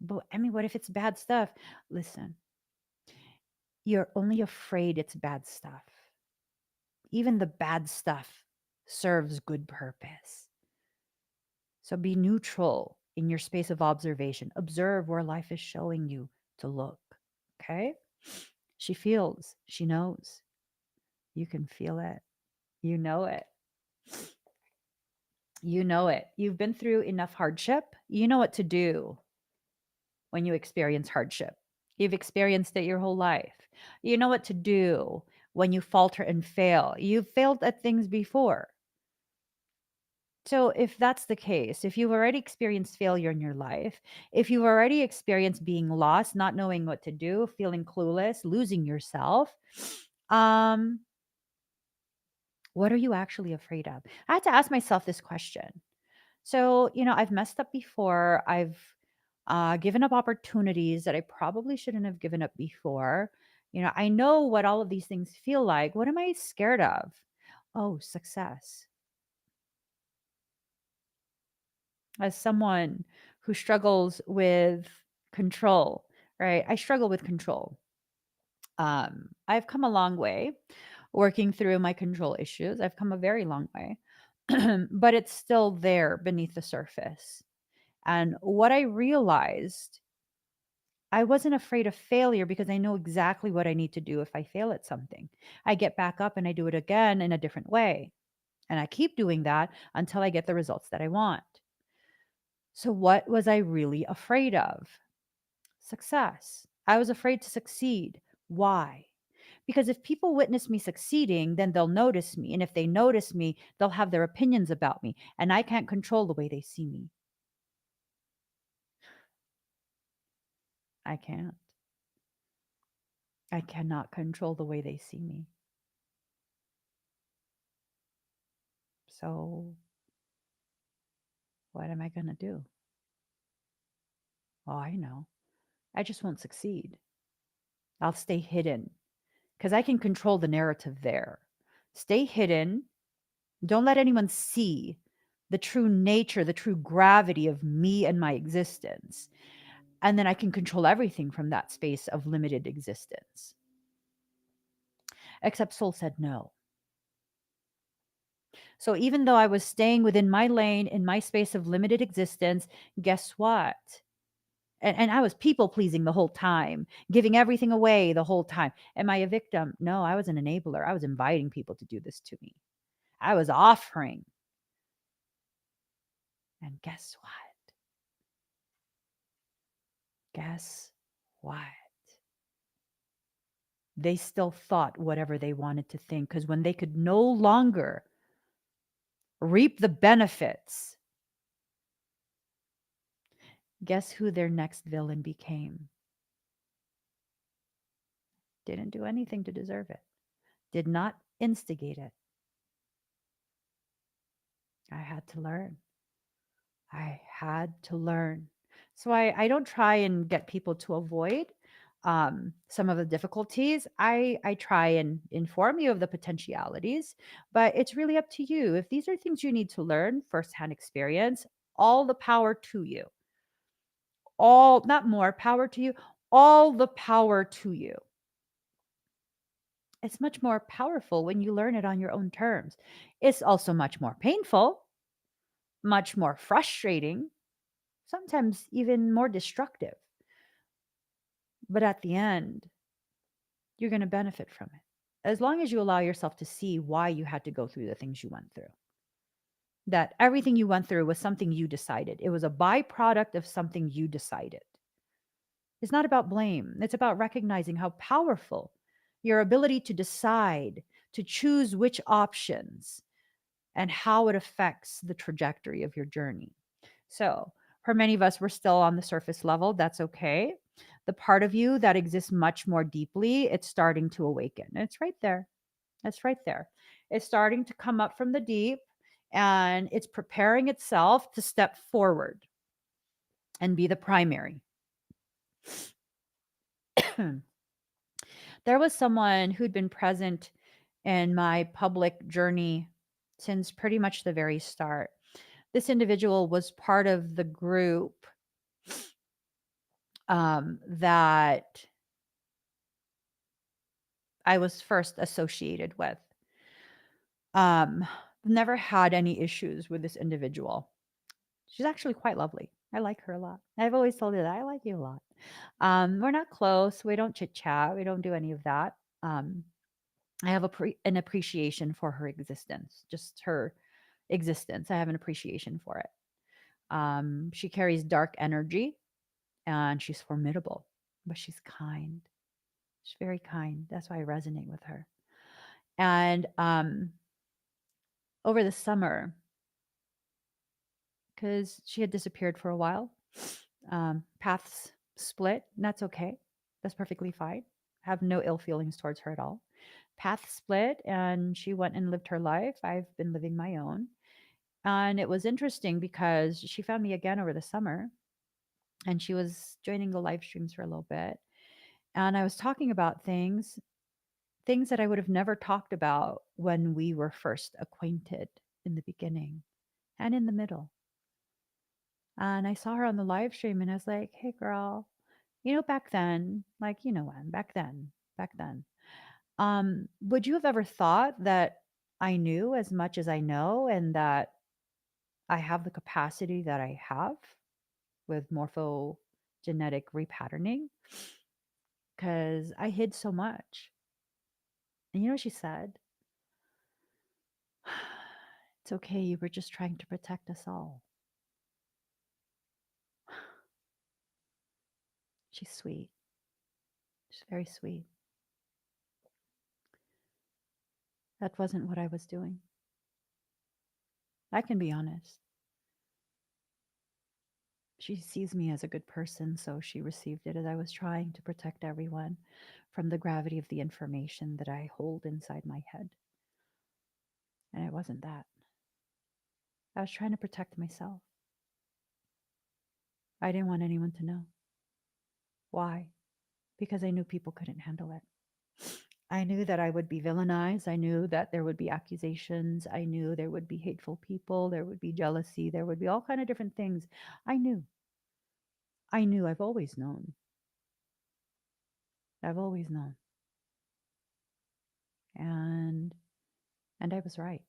[SPEAKER 1] But I mean, what if it's bad stuff? Listen, you're only afraid it's bad stuff. Even the bad stuff serves good purpose. So be neutral in your space of observation. Observe where life is showing you to look. Okay? She feels, she knows. You can feel it. You know it. You know it. You've been through enough hardship. You know what to do when you experience hardship. You've experienced it your whole life. You know what to do when you falter and fail. You've failed at things before. So, if that's the case, if you've already experienced failure in your life, if you've already experienced being lost, not knowing what to do, feeling clueless, losing yourself, um, what are you actually afraid of? I had to ask myself this question. So, I've messed up before. I've given up opportunities that I probably shouldn't have given up before. I know what all of these things feel like. What am I scared of? Oh, success. As someone who struggles with control, right? I struggle with control. I've come a long way working through my control issues. I've come a very long way, but it's still there beneath the surface. And what I realized, I wasn't afraid of failure because I know exactly what I need to do if I fail at something. I get back up and I do it again in a different way. And I keep doing that until I get the results that I want. So, what was I really afraid of? Success. I was afraid to succeed. Why? Because if people witness me succeeding, then they'll notice me. And if they notice me, they'll have their opinions about me. And I can't control the way they see me. I can't. I cannot control the way they see me. So, what am I going to do? Oh, I know. I just won't succeed. I'll stay hidden because I can control the narrative there. Stay hidden. Don't let anyone see the true nature, the true gravity of me and my existence. And then I can control everything from that space of limited existence. Except Soul said no. So even though I was staying within my lane in my space of limited existence, guess what? And I was people pleasing the whole time, giving everything away the whole time. Am I a victim? No, I was an enabler. I was inviting people to do this to me. I was offering. And guess what? Guess what? They still thought whatever they wanted to think, because when they could no longer reap the benefits, guess who their next villain became? Didn't do anything to deserve it, did not instigate it. I had to learn. I had to learn. So I don't try and get people to avoid some of the difficulties. I try and inform you of the potentialities, but it's really up to you. If these are things you need to learn, firsthand experience, all the power to you. All, not more power to you, all the power to you. It's much more powerful when you learn it on your own terms. It's also much more painful, much more frustrating, sometimes even more destructive. But at the end, you're going to benefit from it. As long as you allow yourself to see why you had to go through the things you went through. That everything you went through was something you decided. It was a byproduct of something you decided. It's not about blame. It's about recognizing how powerful your ability to decide, to choose which options, and how it affects the trajectory of your journey. So, for many of us, we're still on the surface level. That's okay. The part of you that exists much more deeply, it's starting to awaken. It's right there. It's right there. It's starting to come up from the deep, and it's preparing itself to step forward and be the primary. There was someone who'd been present in my public journey since pretty much the very start. This individual was part of the group that I was first associated with. Never had any issues with this individual. She's actually quite lovely. I like her a lot. I've always told her that I like you a lot. We're not close. We don't chit chat. We don't do any of that. I have an appreciation for her existence, just her existence. I have an appreciation for it. She carries dark energy and she's formidable, but she's kind. She's very kind. That's why I resonate with her. And over the summer, because she had disappeared for a while, paths split, and that's okay. That's perfectly fine. I have no ill feelings towards her at all. Paths split, and she went and lived her life. I've been living my own. And it was interesting because she found me again over the summer, and she was joining the live streams for a little bit. And I was talking about things that I would have never talked about when we were first acquainted in the beginning and in the middle. And I saw her on the live stream and I was like, hey, girl, back then, like, when, back then, would you have ever thought that I knew as much as I know and that I have the capacity that I have with morphogenetic repatterning? Because I hid so much. And you know what she said? It's okay. You were just trying to protect us all. She's sweet. She's very sweet. That wasn't what I was doing. I can be honest. She sees me as a good person, so she received it as I was trying to protect everyone from the gravity of the information that I hold inside my head. And it wasn't that. I was trying to protect myself. I didn't want anyone to know. Why? Because I knew people couldn't handle it. I knew that I would be villainized. I knew that there would be accusations. I knew there would be hateful people. There would be jealousy. There would be all kind of different things. I knew. I knew. I've always known. I've always known. And I was right.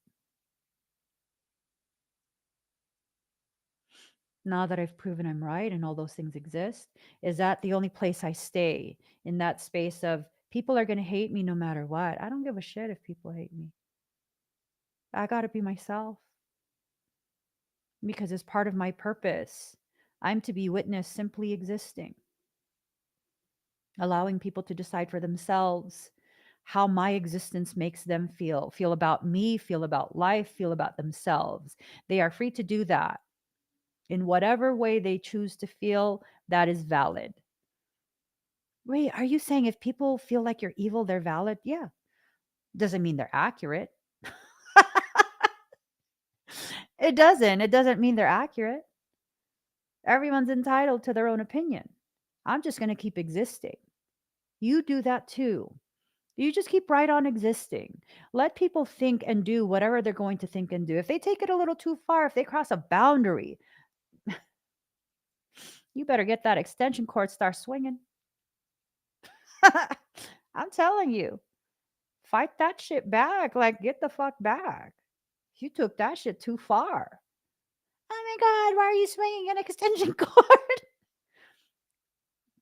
[SPEAKER 1] Now that I've proven I'm right and all those things exist, is that the only place I stay in that space of people are going to hate me no matter what? I don't give a shit if people hate me. I got to be myself because it's part of my purpose. I'm to be witness simply existing, allowing people to decide for themselves how my existence makes them feel about me, feel about life, feel about themselves. They are free to do that in whatever way they choose to feel that is valid. Wait, are you saying if people feel like you're evil, they're valid? Yeah. Doesn't mean they're accurate. It doesn't. It doesn't mean they're accurate. Everyone's entitled to their own opinion. I'm just going to keep existing. You do that too. You just keep right on existing. Let people think and do whatever they're going to think and do. If they take it a little too far, if they cross a boundary, you better get that extension cord, start swinging. I'm telling you, fight that shit back. Like, get the fuck back. You took that shit too far. Oh my God, why are you swinging an extension cord?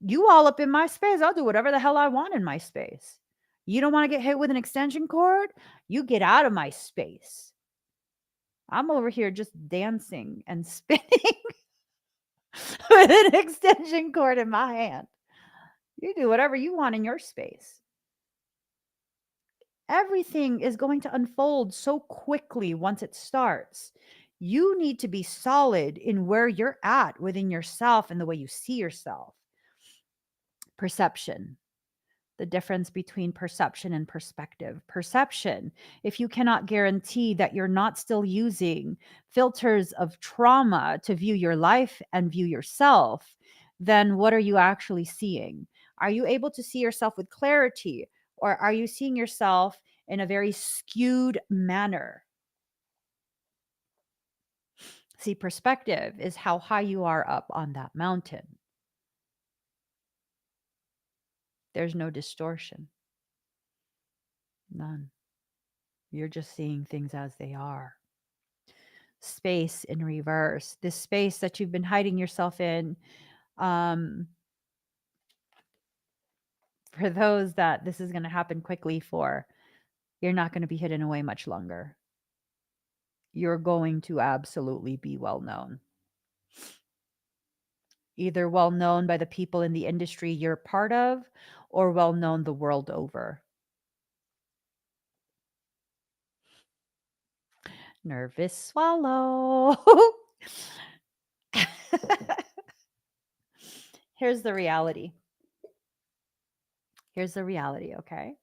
[SPEAKER 1] You all up in my space. I'll do whatever the hell I want in my space. You don't want to get hit with an extension cord? You get out of my space. I'm over here just dancing and spinning with an extension cord in my hand. You do whatever you want in your space. Everything is going to unfold so quickly once it starts. You need to be solid in where you're at within yourself and the way you see yourself. Perception. The difference between perception and perspective. Perception, if you cannot guarantee that you're not still using filters of trauma to view your life and view yourself, then what are you actually seeing? Are you able to see yourself with clarity, or are you seeing yourself in a very skewed manner? See, perspective is how high you are up on that mountain. There's no distortion, none. You're just seeing things as they are. Space in reverse, this space that you've been hiding yourself in. Um, for those that this is going to happen quickly for, you're not going to be hidden away much longer. You're going to absolutely be well known. Either well known by the people in the industry you're part of, or well known the world over. Nervous swallow. Here's the reality. Here's the reality, okay?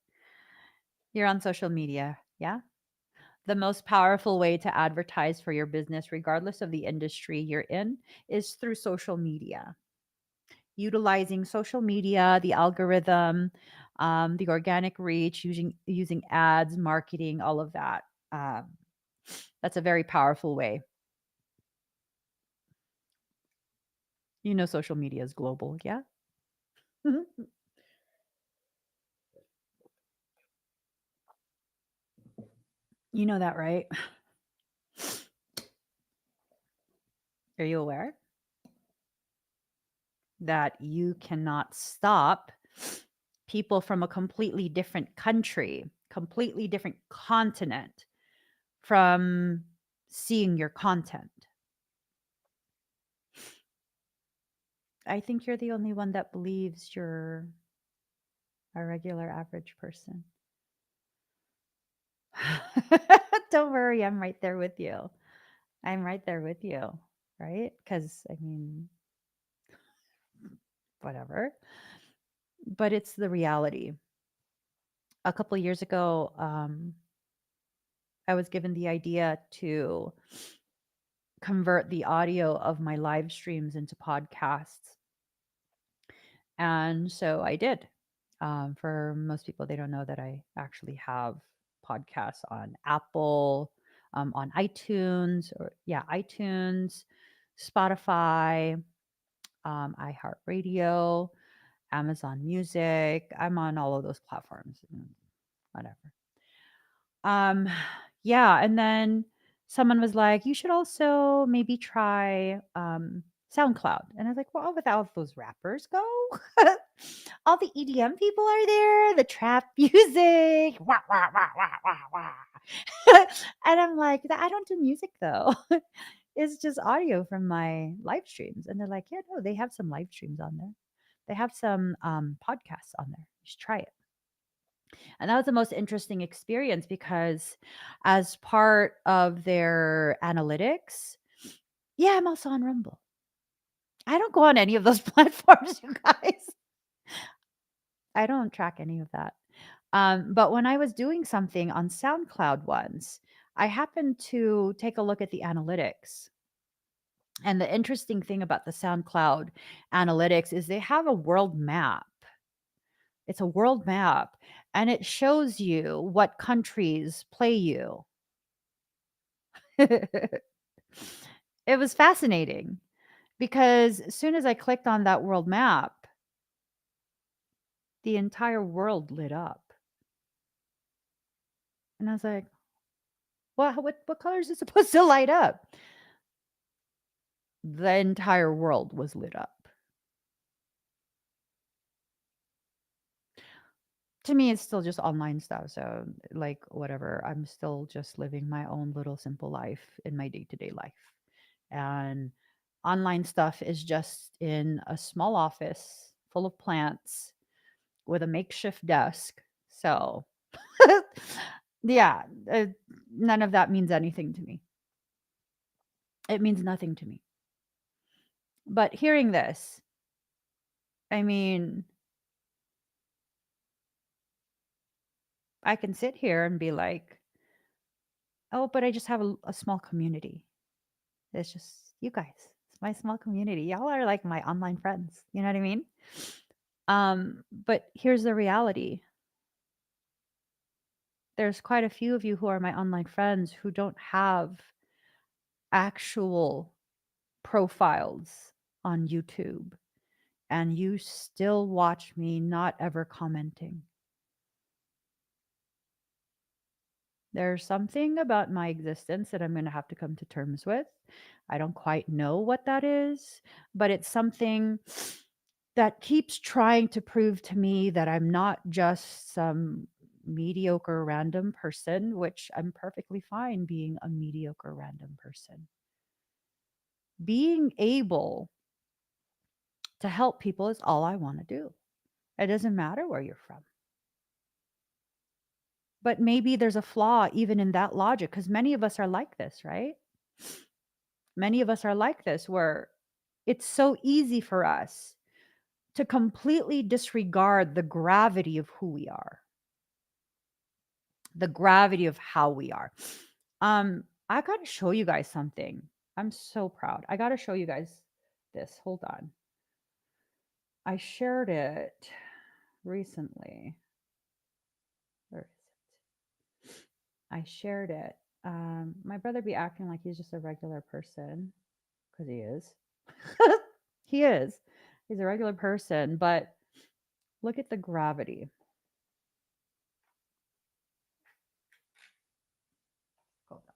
[SPEAKER 1] You're on social media, yeah? The most powerful way to advertise for your business, regardless of the industry you're in, is through social media. Utilizing social media, the algorithm, the organic reach, using ads, marketing, all of that. Um, that's a very powerful way. You know, social media is global, yeah? You know that, right? Are you aware that you cannot stop people from a completely different country, completely different continent from seeing your content? I think you're the only one that believes you're a regular average person. Don't worry, I'm right there with you. I'm right there with you, right? Because, I mean, whatever. But it's the reality. A couple years ago, I was given the idea to convert the audio of my live streams into podcasts. And so I did. For most people, they don't know that I actually have podcasts on Apple, on iTunes, or yeah, iTunes, Spotify, iHeartRadio, Amazon Music. I'm on all of those platforms. Whatever. Um, yeah, and then someone was like, "You should also maybe try SoundCloud." And I was like, "Well, without those rappers go, all the EDM people are there, the trap music, wah, wah, wah, wah, wah, wah." And I'm like, I don't do music though. It's just audio from my live streams. And they're like, "Yeah, no, they have some live streams on there. They have some podcasts on there. You should try it." And that was the most interesting experience because as part of their analytics, yeah, I'm also on Rumble. I don't go on any of those platforms, you guys. I don't track any of that. But when I was doing something on SoundCloud once, I happened to take a look at the analytics. And the interesting thing about the SoundCloud analytics is they have a world map. It's a world map, and it shows you what countries play you. It was fascinating because as soon as I clicked on that world map, the entire world lit up. And I was like, what color is it supposed to light up? The entire world was lit up. To me, it's still just online stuff. So, like, whatever. I'm still just living my own little simple life in my day to day life. And online stuff is just in a small office full of plants with a makeshift desk. So, yeah, none of that means anything to me. It means nothing to me. But hearing this, I mean, I can sit here and be like, oh, but I just have a small community. It's just you guys. It's my small community. Y'all are like my online friends. You know what I mean? But here's the reality. There's quite a few of you who are my online friends who don't have actual profiles on YouTube, and you still watch me not ever commenting. There's something about my existence that I'm going to have to come to terms with. I don't quite know what that is, but it's something that keeps trying to prove to me that I'm not just some mediocre random person, which I'm perfectly fine being a mediocre random person. Being able to help people is all I want to do. It doesn't matter where you're from. But maybe there's a flaw even in that logic because many of us are like this, right? Many of us are like this where it's so easy for us to completely disregard the gravity of who we are, the gravity of how we are. I got to show you guys something. I'm so proud. I got to show you guys this. Hold on. I shared it recently. Where is it? I shared it. My brother be acting like he's just a regular person because he is. He is. He's a regular person, but look at the gravity. Hold on,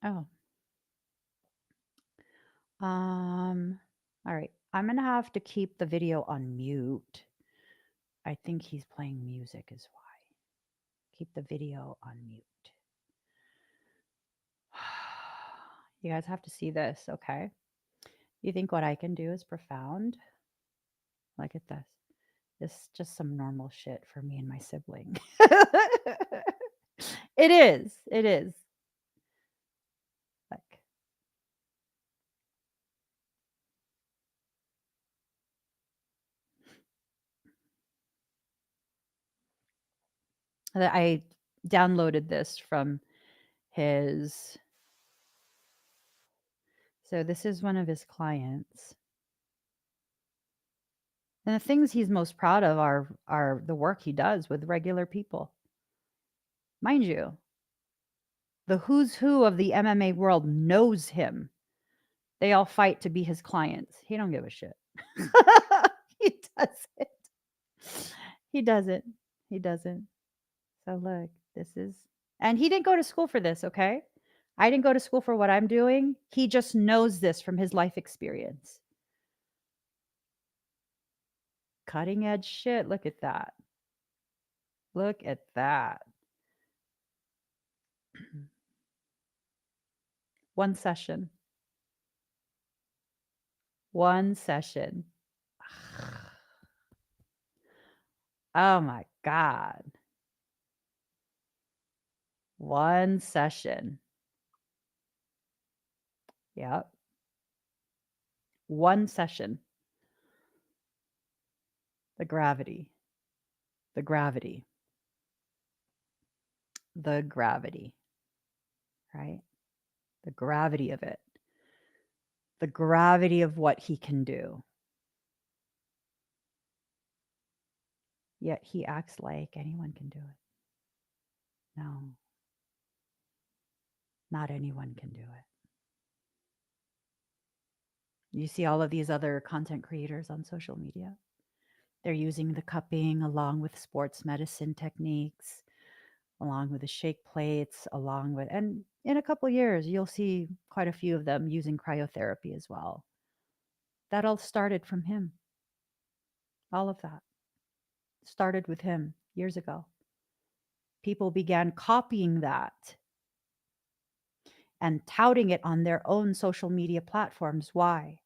[SPEAKER 1] guys. Oh, all right. I'm gonna have to keep the video on mute. I think he's playing music is why. Keep the video on mute. You guys have to see this, okay? You think what I can do is profound? Look at this. This is just some normal shit for me and my sibling. It is. It is. Like I downloaded this from his So this is one of his clients. And the things he's most proud of are the work he does with regular people. Mind you, the who's who of the MMA world knows him. They all fight to be his clients. He don't give a shit. He doesn't. He doesn't. He doesn't. So look, this is, and he didn't go to school for this, okay? I didn't go to school for what I'm doing. He just knows this from his life experience. Cutting edge shit. Look at that. Look at that. One session. One session. Oh my God. One session. Yep. One session. The gravity. The gravity. The gravity. Right? The gravity of it. The gravity of what he can do. Yet he acts like anyone can do it. No. Not anyone can do it. You see all of these other content creators on social media. They're using the cupping along with sports medicine techniques, along with the shake plates, along with, and in a couple years, you'll see quite a few of them using cryotherapy as well. That all started from him. All of that started with him years ago. People began copying that and touting it on their own social media platforms. Why?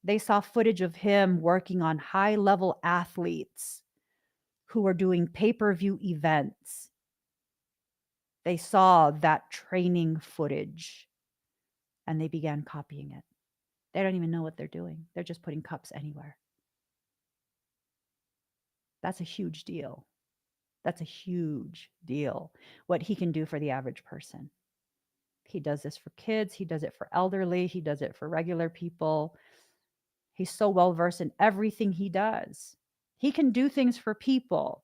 [SPEAKER 1] They saw footage of him working on high level athletes who were doing pay-per-view events. They saw that training footage and they began copying it. They don't even know what they're doing. They're just putting cups anywhere. That's a huge deal. That's a huge deal. What he can do for the average person. He does this for kids. He does it for elderly. He does it for regular people. He's so well versed in everything he does. He can do things for people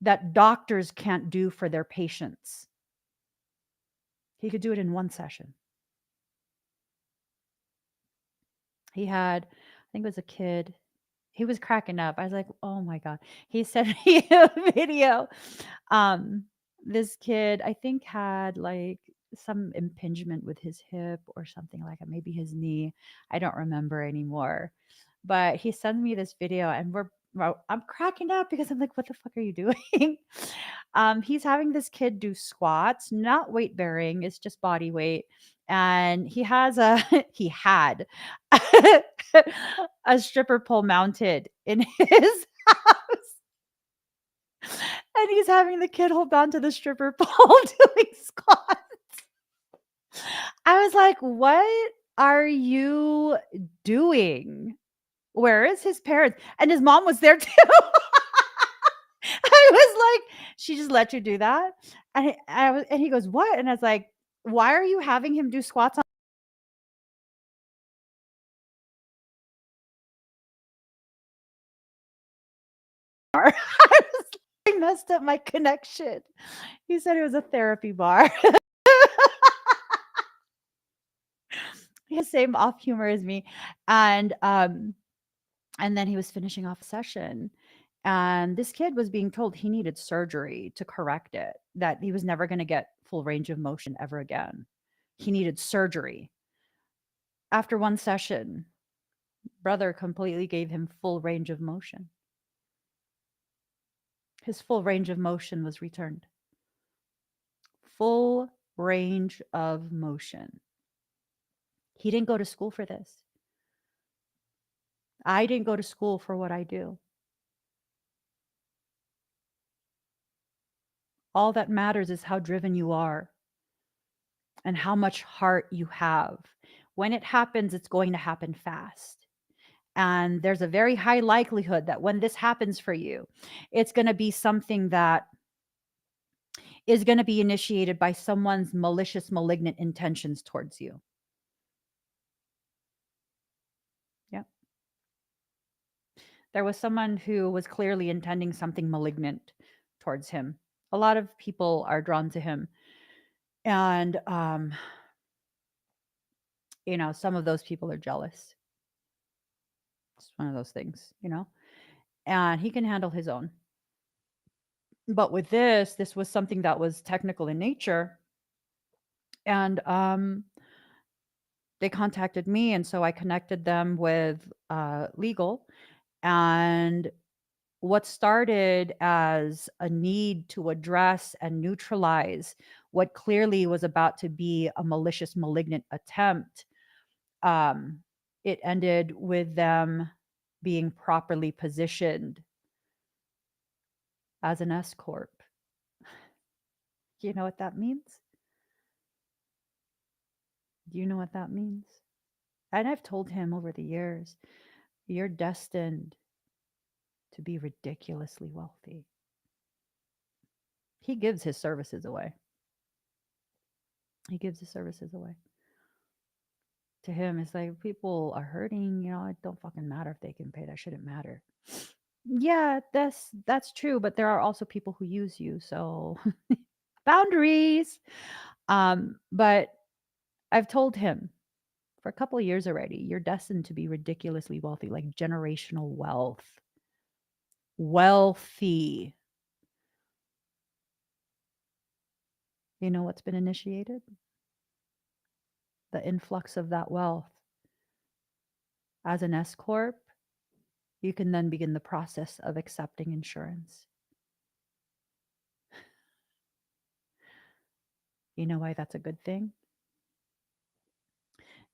[SPEAKER 1] that doctors can't do for their patients. He could do it in one session. He had, I think it was a kid. He was cracking up. I was like, oh my God. He sent me a video. This kid, I think, had like some impingement with his hip or something like that, maybe his knee. I don't remember anymore. But he sent me this video and I'm cracking up because I'm like, what the fuck are you doing? He's having this kid do squats, not weight bearing, it's just body weight. And he has a he had a stripper pole mounted in his house. And he's having the kid hold on to the stripper pole doing squats. I was like, what are you doing? Where is his parents? And his mom was there too. I was like, she just let you do that? And he goes, what? And I was like, why are you having him do squats on bar? I messed up my connection. He said it was a therapy bar. He has the same off humor as me. And then he was finishing off a session. And this kid was being told he needed surgery to correct it, that he was never going to get full range of motion ever again. He needed surgery. After one session, brother completely gave him full range of motion. His full range of motion was returned. Full range of motion. He didn't go to school for this. I didn't go to school for what I do. All that matters is how driven you are and how much heart you have. When it happens, it's going to happen fast. And there's a very high likelihood that when this happens for you, it's going to be something that is going to be initiated by someone's malicious, malignant intentions towards you. There was someone who was clearly intending something malignant towards him. A lot of people are drawn to him. And, some of those people are jealous. It's one of those things, and he can handle his own. But with this was something that was technical in nature. And they contacted me. And so I connected them with legal. And what started as a need to address and neutralize what clearly was about to be a malicious, malignant attempt, it ended with them being properly positioned as an S corp. You know what that means? Do you know what that means? And I've told him over the years, you're destined to be ridiculously wealthy. He gives his services away. He gives his services away. To him, it's like people are hurting, it don't fucking matter if they can pay. That shouldn't matter. Yeah, that's true, but there are also people who use you, so boundaries. But I've told him for a couple of years already, you're destined to be ridiculously wealthy, like generational wealth. Wealthy. You know what's been initiated? The influx of that wealth. As an S corp, you can then begin the process of accepting insurance. You know why that's a good thing?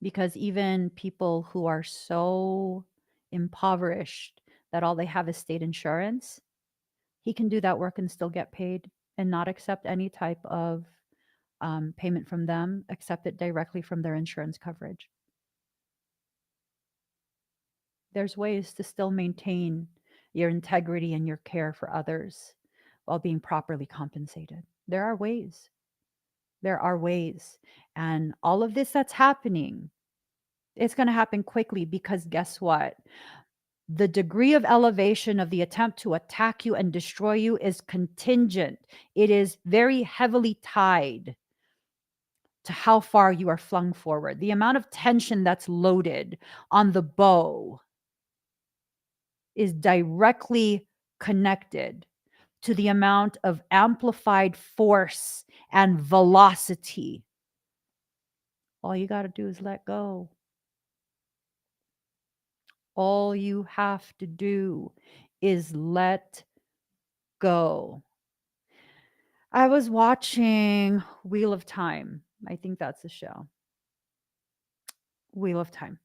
[SPEAKER 1] Because even people who are so impoverished that all they have is state insurance, he can do that work and still get paid and not accept any type of payment from them, accept it directly from their insurance coverage. There's ways to still maintain your integrity and your care for others while being properly compensated. There are ways. There are ways. And all of this that's happening, it's going to happen quickly because guess what? The degree of elevation of the attempt to attack you and destroy you is contingent. It is very heavily tied to how far you are flung forward. The amount of tension that's loaded on the bow is directly connected to the amount of amplified force and velocity. All you got to do is let go. All you have to do is let go. I was watching Wheel of Time. I think that's the show. Wheel of Time.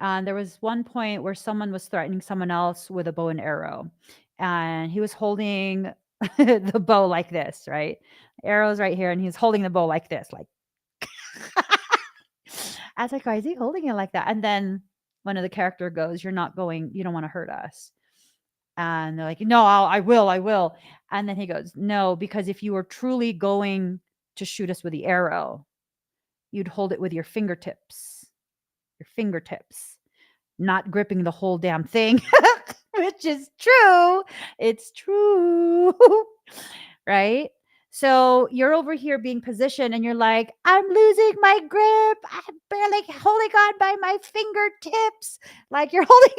[SPEAKER 1] And there was one point where someone was threatening someone else with a bow and arrow. And he was holding the bow like this, right? Arrow's right here, and he's holding the bow like this, like I was like, why is he holding it like that? And then one of the character goes, you don't want to hurt us. And they're like, no, I will. And then he goes, no, because if you were truly going to shoot us with the arrow, you'd hold it with your fingertips, not gripping the whole damn thing, which is true. It's true. Right? So you're over here being positioned and you're like, I'm losing my grip. I'm barely holding on by my fingertips. Like you're holding,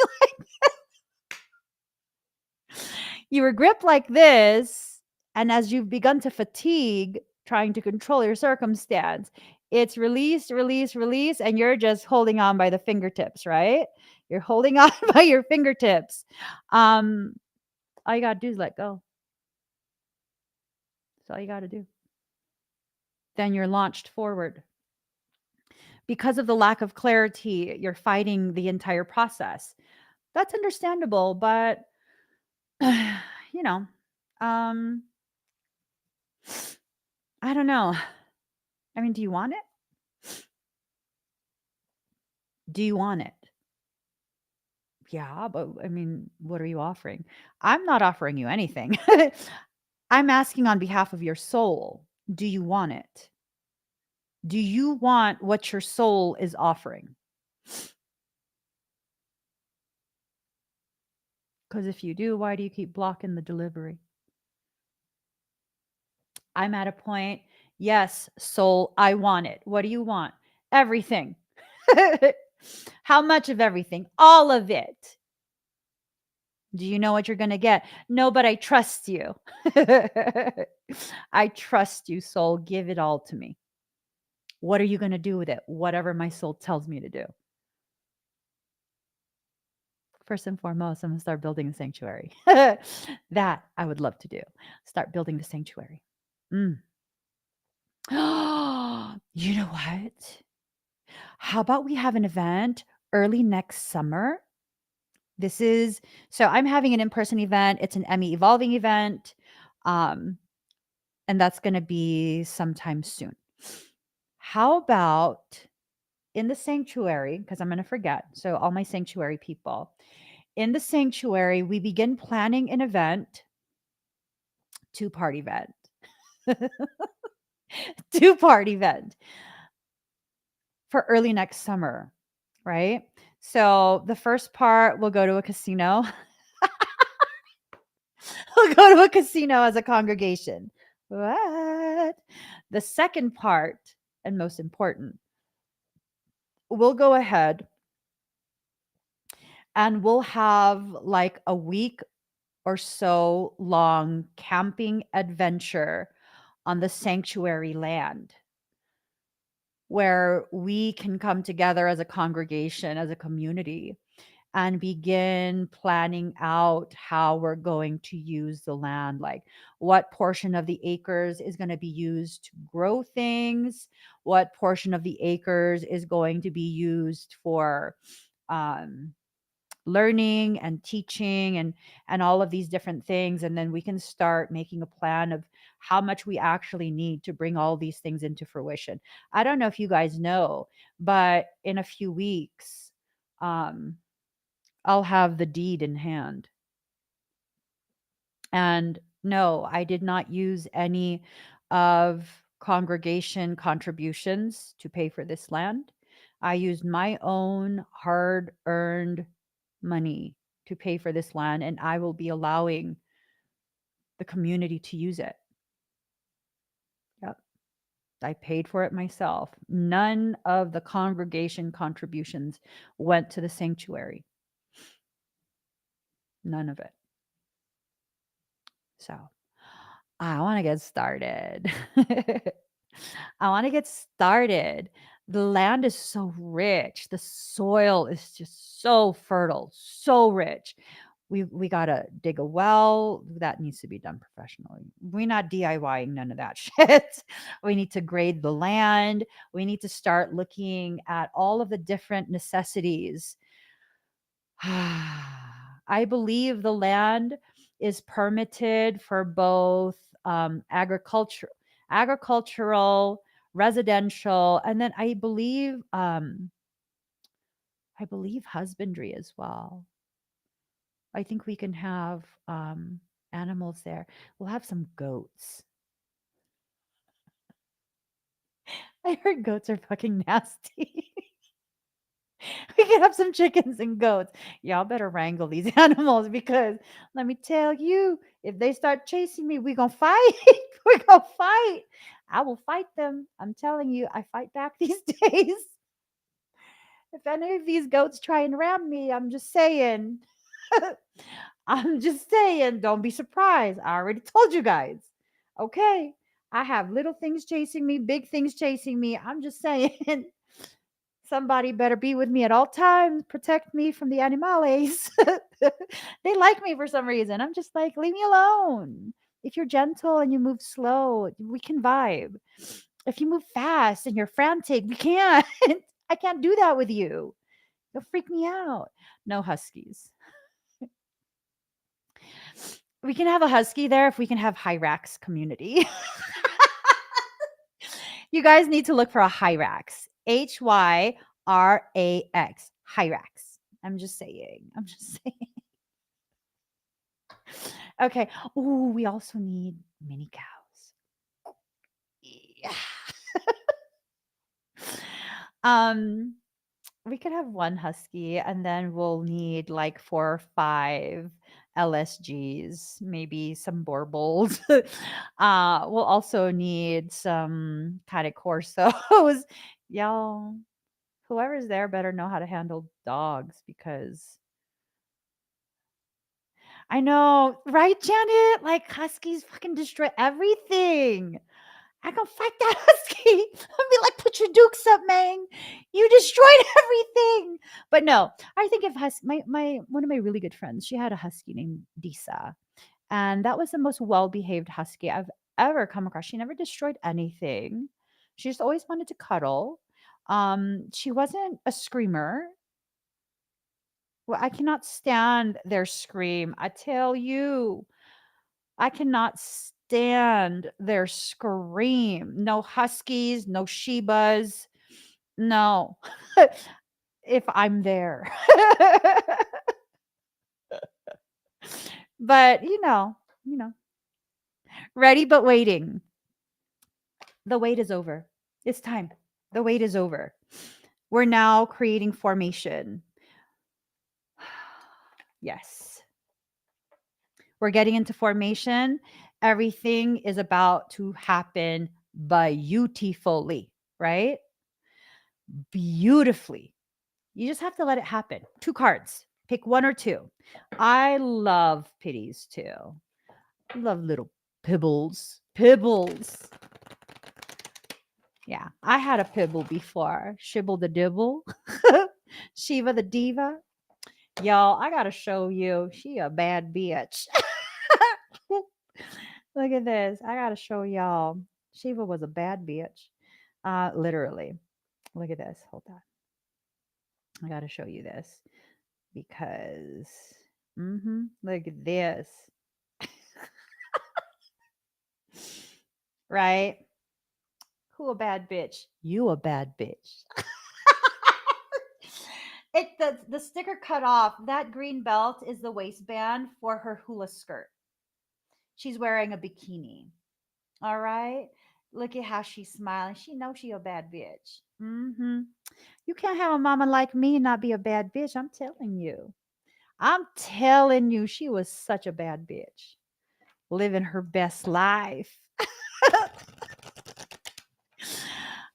[SPEAKER 1] you were gripped like this. And as you've begun to fatigue, trying to control your circumstance, it's release, release, release. And you're just holding on by the fingertips, right? You're holding on by your fingertips. All you got to do is let go. That's all you got to do. Then you're launched forward. Because of the lack of clarity, you're fighting the entire process. That's understandable, but you know, um, I don't know. I mean, do you want it? Do you want it? Yeah, but I mean, what are you offering? I'm not offering you anything. I'm asking on behalf of your soul. Do you want it? Do you want what your soul is offering? Because if you do, why do you keep blocking the delivery? I'm at a point. Yes, soul, I want it. What do you want? Everything. How much of everything? All of it. Do you know what you're going to get? No, but I trust you. I trust you, soul. Give it all to me. What are you going to do with it? Whatever my soul tells me to do. First and foremost, I'm going to start building a sanctuary. That I would love to do. Start building the sanctuary. Mm. You know what? How about we have an event early next summer? So I'm having an in-person event. It's an Emmy Evolving event. Um, and that's going to be sometime soon. How about in the sanctuary? Because I'm going to forget. So, all my sanctuary people, in the sanctuary, we begin planning an event, two-part event, two-part event for early next summer, right? So, the first part, we'll go to a casino. We'll go to a casino as a congregation. What? The second part, and most important, we'll go ahead and we'll have like a week or so long camping adventure on the sanctuary land where we can come together as a congregation, as a community, and begin planning out how we're going to use the land. Like, what portion of the acres is going to be used to grow things? What portion of the acres is going to be used for um, learning and teaching and all of these different things, and then we can start making a plan of how much we actually need to bring all these things into fruition. I don't know if you guys know, but in a few weeks, um I'll have the deed in hand. And no, I did not use any of congregation contributions to pay for this land. I used my own hard earned money to pay for this land, and I will be allowing the community to use it. Yep. I paid for it myself. None of the congregation contributions went to the sanctuary. None of it. So I want to get started. I want to get started. The land is so rich. The soil is just so fertile, so rich. We gotta dig a well. That needs to be done professionally. We're not DIYing none of that shit. We need to grade the land. We need to start looking at all of the different necessities. I believe the land is permitted for both agricultural, residential, and then I believe husbandry as well. I think we can have animals there. We'll have some goats. I heard goats are fucking nasty. We can have some chickens and goats. Y'all better wrangle these animals because let me tell you, if they start chasing me, we gonna fight. We're gonna fight. I will fight them. I'm telling you, I fight back these days. If any of these goats try and ram me, I'm just saying. I'm just saying, don't be surprised. I already told you guys. Okay. I have little things chasing me, big things chasing me. I'm just saying. Somebody better be with me at all times, protect me from the animales. They like me for some reason. I'm just like, leave me alone. If you're gentle and you move slow, we can vibe. If you move fast and you're frantic, we can't. I can't do that with you. You'll freak me out. No huskies. We can have a husky there if we can have Hyrax community. You guys need to look for a Hyrax. Hyrax. Hyrax. I'm just saying. I'm just saying. Okay. Ooh, we also need mini cows. Yeah. We could have one husky and then we'll need like 4 or 5 LSGs, maybe some Borbles. We'll also need some kind of Corsos. Y'all, whoever's there better know how to handle dogs because I know, right, Janet? Like huskies fucking destroy everything. I can fight that husky and be like, put your dukes up, man. You destroyed everything. But no, I think if my one of my really good friends, she had a husky named Disa. And that was the most well-behaved husky I've ever come across. She never destroyed anything. She just always wanted to cuddle. She wasn't a screamer. Well, I cannot stand their scream. I tell you, I cannot stand their scream. No huskies, no Shibas. No. If I'm there. But ready but waiting. The wait is over. It's time. The wait is over. We're now creating formation. Yes. We're getting into formation. Everything is about to happen beautifully, right? Beautifully. You just have to let it happen. 2 cards. Pick 1 or 2. I love pities too. I love little pibbles. Pibbles. Yeah, I had a pibble before. Shibble the dibble. Shiva the diva. Y'all, I gotta show you. She a bad bitch. Look at this. I gotta show y'all. Shiva was a bad bitch. Literally. Look at this. Hold on. I gotta show you this because look at this. Right? Who a bad bitch? You a bad bitch. The sticker cut off. That green belt is the waistband for her hula skirt. She's wearing a bikini. All right. Look at how she's smiling. She knows she a bad bitch. You can't have a mama like me and not be a bad bitch. I'm telling you. I'm telling you, she was such a bad bitch. Living her best life.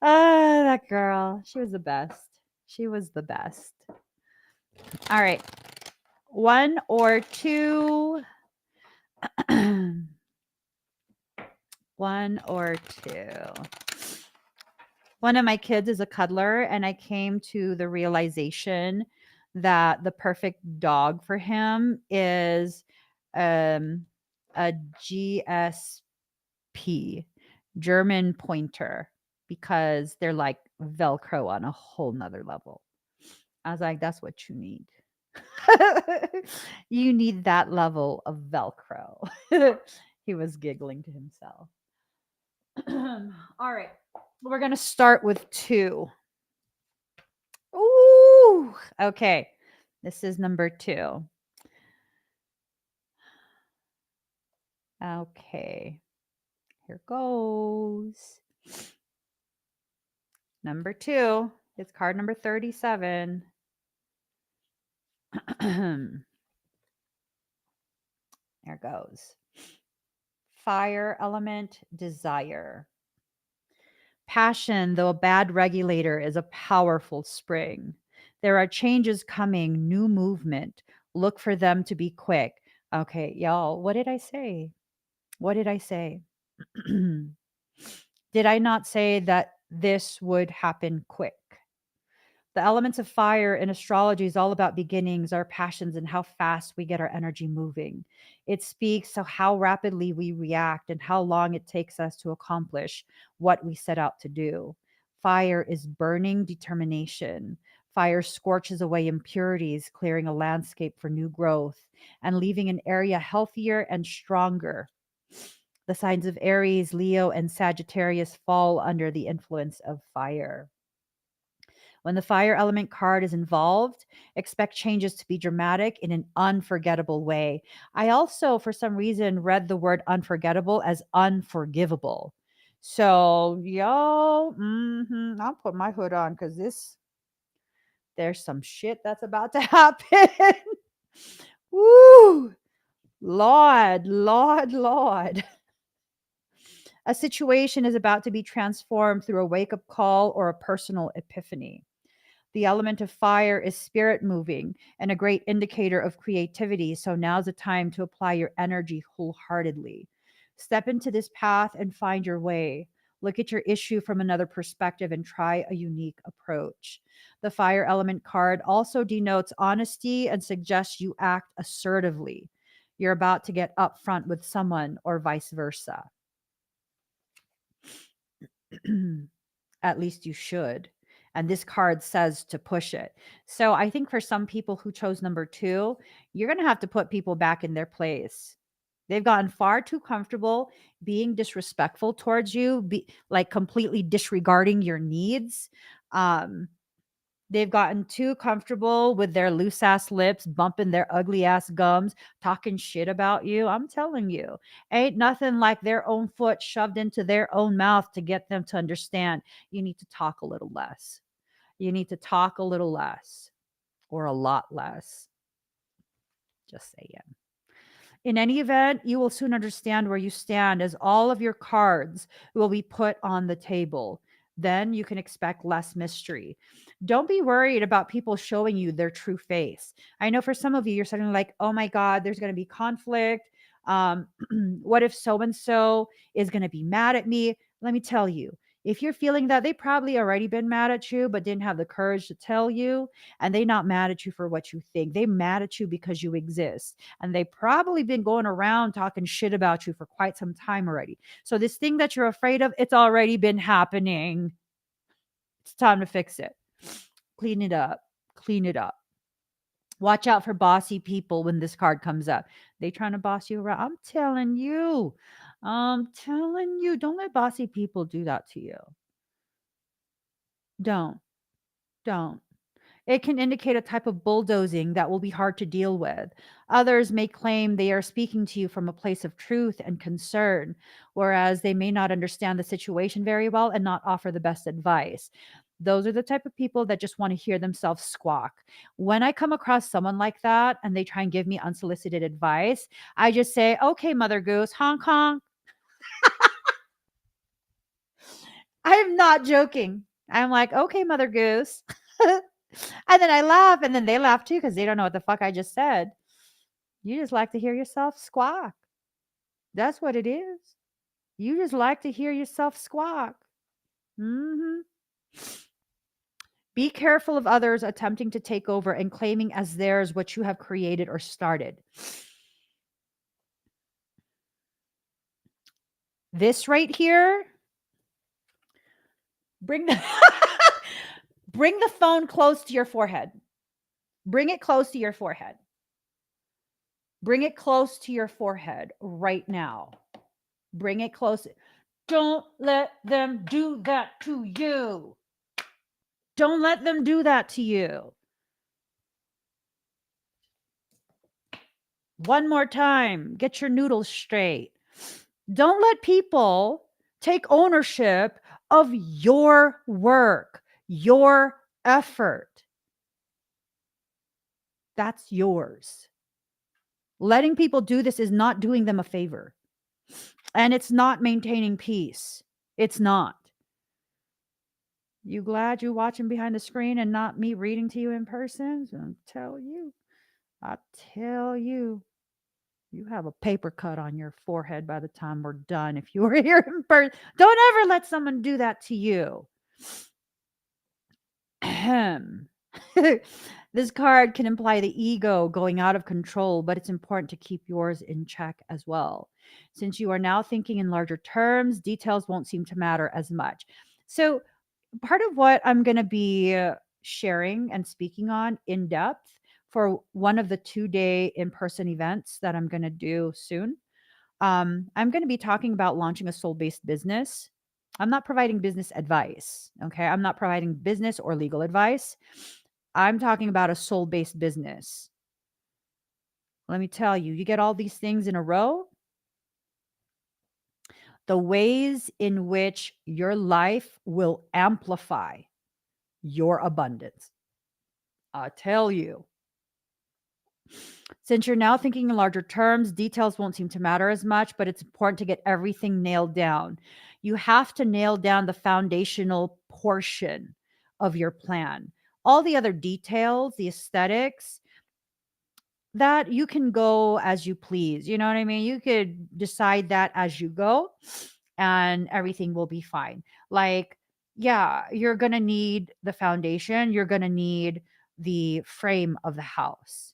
[SPEAKER 1] That girl. She was the best. She was the best. All right. 1 or 2. 1 or 2. One of my kids is a cuddler, and I came to the realization that the perfect dog for him is a GSP, German Pointer, because they're like Velcro on a whole nother level. I was like, that's what you need. You need that level of Velcro. He was giggling to himself. All right. We're going to start with 2. Ooh. Okay. This is number 2. Okay. Here goes. Number 2. It's card number 37. There goes. Fire element, desire. Passion, though a bad regulator, is a powerful spring. There are changes coming, new movement. Look for them to be quick. Okay, y'all, what did I say? What did I say? Did I not say that this would happen quick? The elements of fire in astrology is all about beginnings, our passions, and how fast we get our energy moving. It speaks to how rapidly we react and how long it takes us to accomplish what we set out to do. Fire is burning determination. Fire scorches away impurities, clearing a landscape for new growth and leaving an area healthier and stronger. The signs of Aries, Leo, and Sagittarius fall under the influence of fire. When the fire element card is involved, expect changes to be dramatic in an unforgettable way. I also, for some reason, read the word unforgettable as unforgivable. So, y'all, I'll put my hood on because there's some shit that's about to happen. Woo! Lord, Lord, Lord. A situation is about to be transformed through a wake up call or a personal epiphany. The element of fire is spirit moving and a great indicator of creativity. So now's the time to apply your energy wholeheartedly. Step into this path and find your way. Look at your issue from another perspective and try a unique approach. The fire element card also denotes honesty and suggests you act assertively. You're about to get upfront with someone or vice versa. At least you should. And this card says to push it. So I think for some people who chose number two, you're going to have to put people back in their place. They've gotten far too comfortable being disrespectful towards you, like completely disregarding your needs. Um, they've gotten too comfortable with their loose ass lips, bumping their ugly ass gums, talking shit about you. I'm telling you, ain't nothing like their own foot shoved into their own mouth to get them to understand you need to talk a little less. You need to talk a little less or a lot less. Just saying. In any event, you will soon understand where you stand as all of your cards will be put on the table. Then you can expect less mystery. Don't be worried about people showing you their true face. I know for some of you, you're suddenly like, oh my God, there's going to be conflict. What if so and so is going to be mad at me? Let me tell you, if you're feeling that they probably already been mad at you, but didn't have the courage to tell you, and they not mad at you for what you think, they mad at you because you exist and they probably been going around talking shit about you for quite some time already. So this thing that you're afraid of, it's already been happening. It's time to fix it. Clean it up. Clean it up. Watch out for bossy people when this card comes up. They trying to boss you around. I'm telling you. I'm telling you, don't let bossy people do that to you. Don't. Don't. It can indicate a type of bulldozing that will be hard to deal with. Others may claim they are speaking to you from a place of truth and concern, whereas they may not understand the situation very well and not offer the best advice. Those are the type of people that just want to hear themselves squawk. When I come across someone like that and they try and give me unsolicited advice, I just say, okay, Mother Goose, honk honk. I am not joking. I'm like, okay, Mother Goose. And then I laugh, and then they laugh too because they don't know what the fuck I just said. You just like to hear yourself squawk. That's what it is. You just like to hear yourself squawk. hmm Be careful of others attempting to take over and claiming as theirs what you have created or started. This right here, bring the bring the phone close to your forehead. Bring it close to your forehead. Bring it close to your forehead right now. Bring it close. Don't let them do that to you. Don't let them do that to you. One more time. Get your noodles straight. Don't let people take ownership of your work, your effort. That's yours. Letting people do this is not doing them a favor. And it's not maintaining peace. It's not. You glad you watching behind the screen and not me reading to you in person? I tell you, you have a paper cut on your forehead by the time we're done if you were here in person. Don't ever let someone do that to you. Ahem. This card can imply the ego going out of control, but it's important to keep yours in check as well. Since you are now thinking in larger terms, details won't seem to matter as much. So, part of what I'm going to be sharing and speaking on in depth for one of the 2-day in person events that I'm going to do soon. I'm going to be talking about launching a soul based business. I'm not providing business advice. Okay. I'm not providing business or legal advice. I'm talking about a soul based business. Let me tell you, you get all these things in a row, the ways in which your life will amplify your abundance. I tell you. Since you're now thinking in larger terms, details won't seem to matter as much, but it's important to get everything nailed down. You have to nail down the foundational portion of your plan. All the other details, the aesthetics, that you can go as you please. You know what I mean? You could decide that as you go and everything will be fine. Like, yeah, you're going to need the foundation, you're going to need the frame of the house.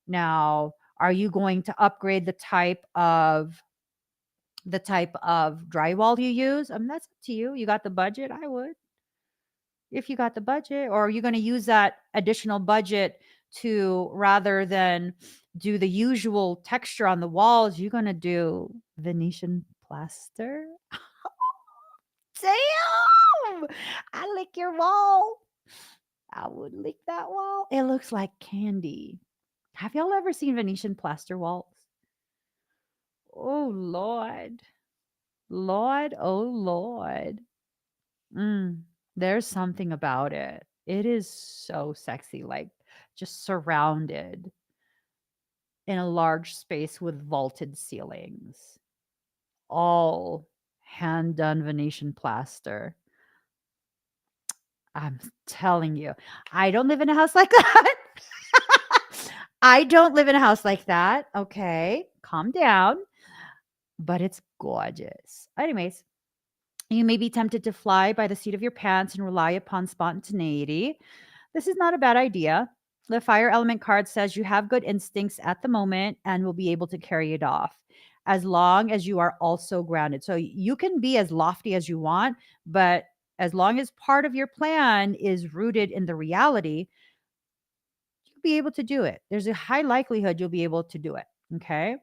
[SPEAKER 1] Now, are you going to upgrade the type of drywall you use? That's up to you. You got the budget? I would. If you got the budget, or are you going to use that additional budget to, rather than do the usual texture on the walls, you're going to do Venetian plaster? Damn! I lick your wall. I would lick that wall. It looks like candy. Have y'all ever seen Venetian plaster walls? Oh Lord. Lord, oh Lord. Mm, there's something about it. It is so sexy, like just surrounded in a large space with vaulted ceilings, all hand done Venetian plaster. I'm telling you, I don't live in a house like that. I don't live in a house like that. Okay, calm down. But it's gorgeous. Anyways, you may be tempted to fly by the seat of your pants and rely upon spontaneity. This is not a bad idea. The fire element card says you have good instincts at the moment and will be able to carry it off as long as you are also grounded. So you can be as lofty as you want, but as long as part of your plan is rooted in the reality, you'll be able to do it. There's a high likelihood you'll be able to do it. Okay.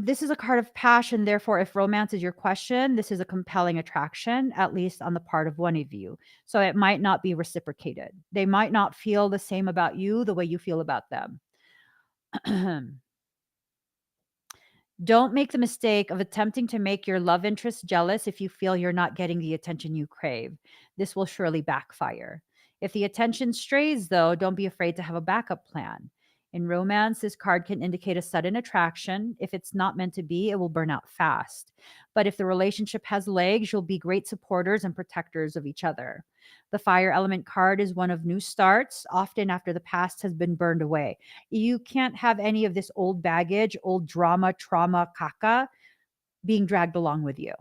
[SPEAKER 1] This is a card of passion. Therefore, if romance is your question, this is a compelling attraction, at least on the part of one of you. So it might not be reciprocated. They might not feel the same about you the way you feel about them. Don't make the mistake of attempting to make your love interest jealous if you feel you're not getting the attention you crave. This will surely backfire. If the attention strays, though, don't be afraid to have a backup plan. In romance, this card can indicate a sudden attraction. If it's not meant to be, it will burn out fast. But if the relationship has legs, you'll be great supporters and protectors of each other. The fire element card is one of new starts, often after the past has been burned away. You can't have any of this old baggage, old drama, trauma, caca being dragged along with you.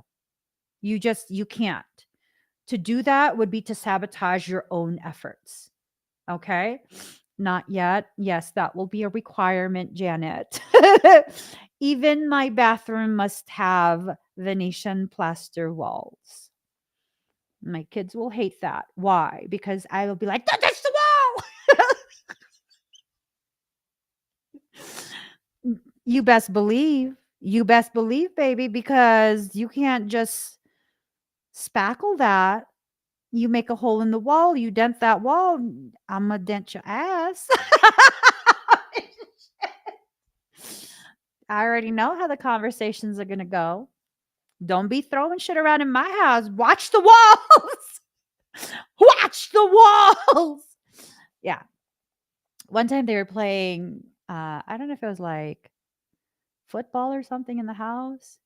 [SPEAKER 1] You can't. To do that would be to sabotage your own efforts. Okay? Not yet. Yes, that will be a requirement, Janet. Even my bathroom must have Venetian plaster walls. My kids will hate that. Why? Because I will be like, don't touch the wall. You best believe. You best believe, baby, because you can't just spackle that. You make a hole in the wall, you dent that wall, I'm gonna dent your ass. I already know how the conversations are gonna go. Don't be throwing shit around in my house. Watch the walls. Watch the walls. Yeah. One time they were playing, I don't know if it was like football or something in the house.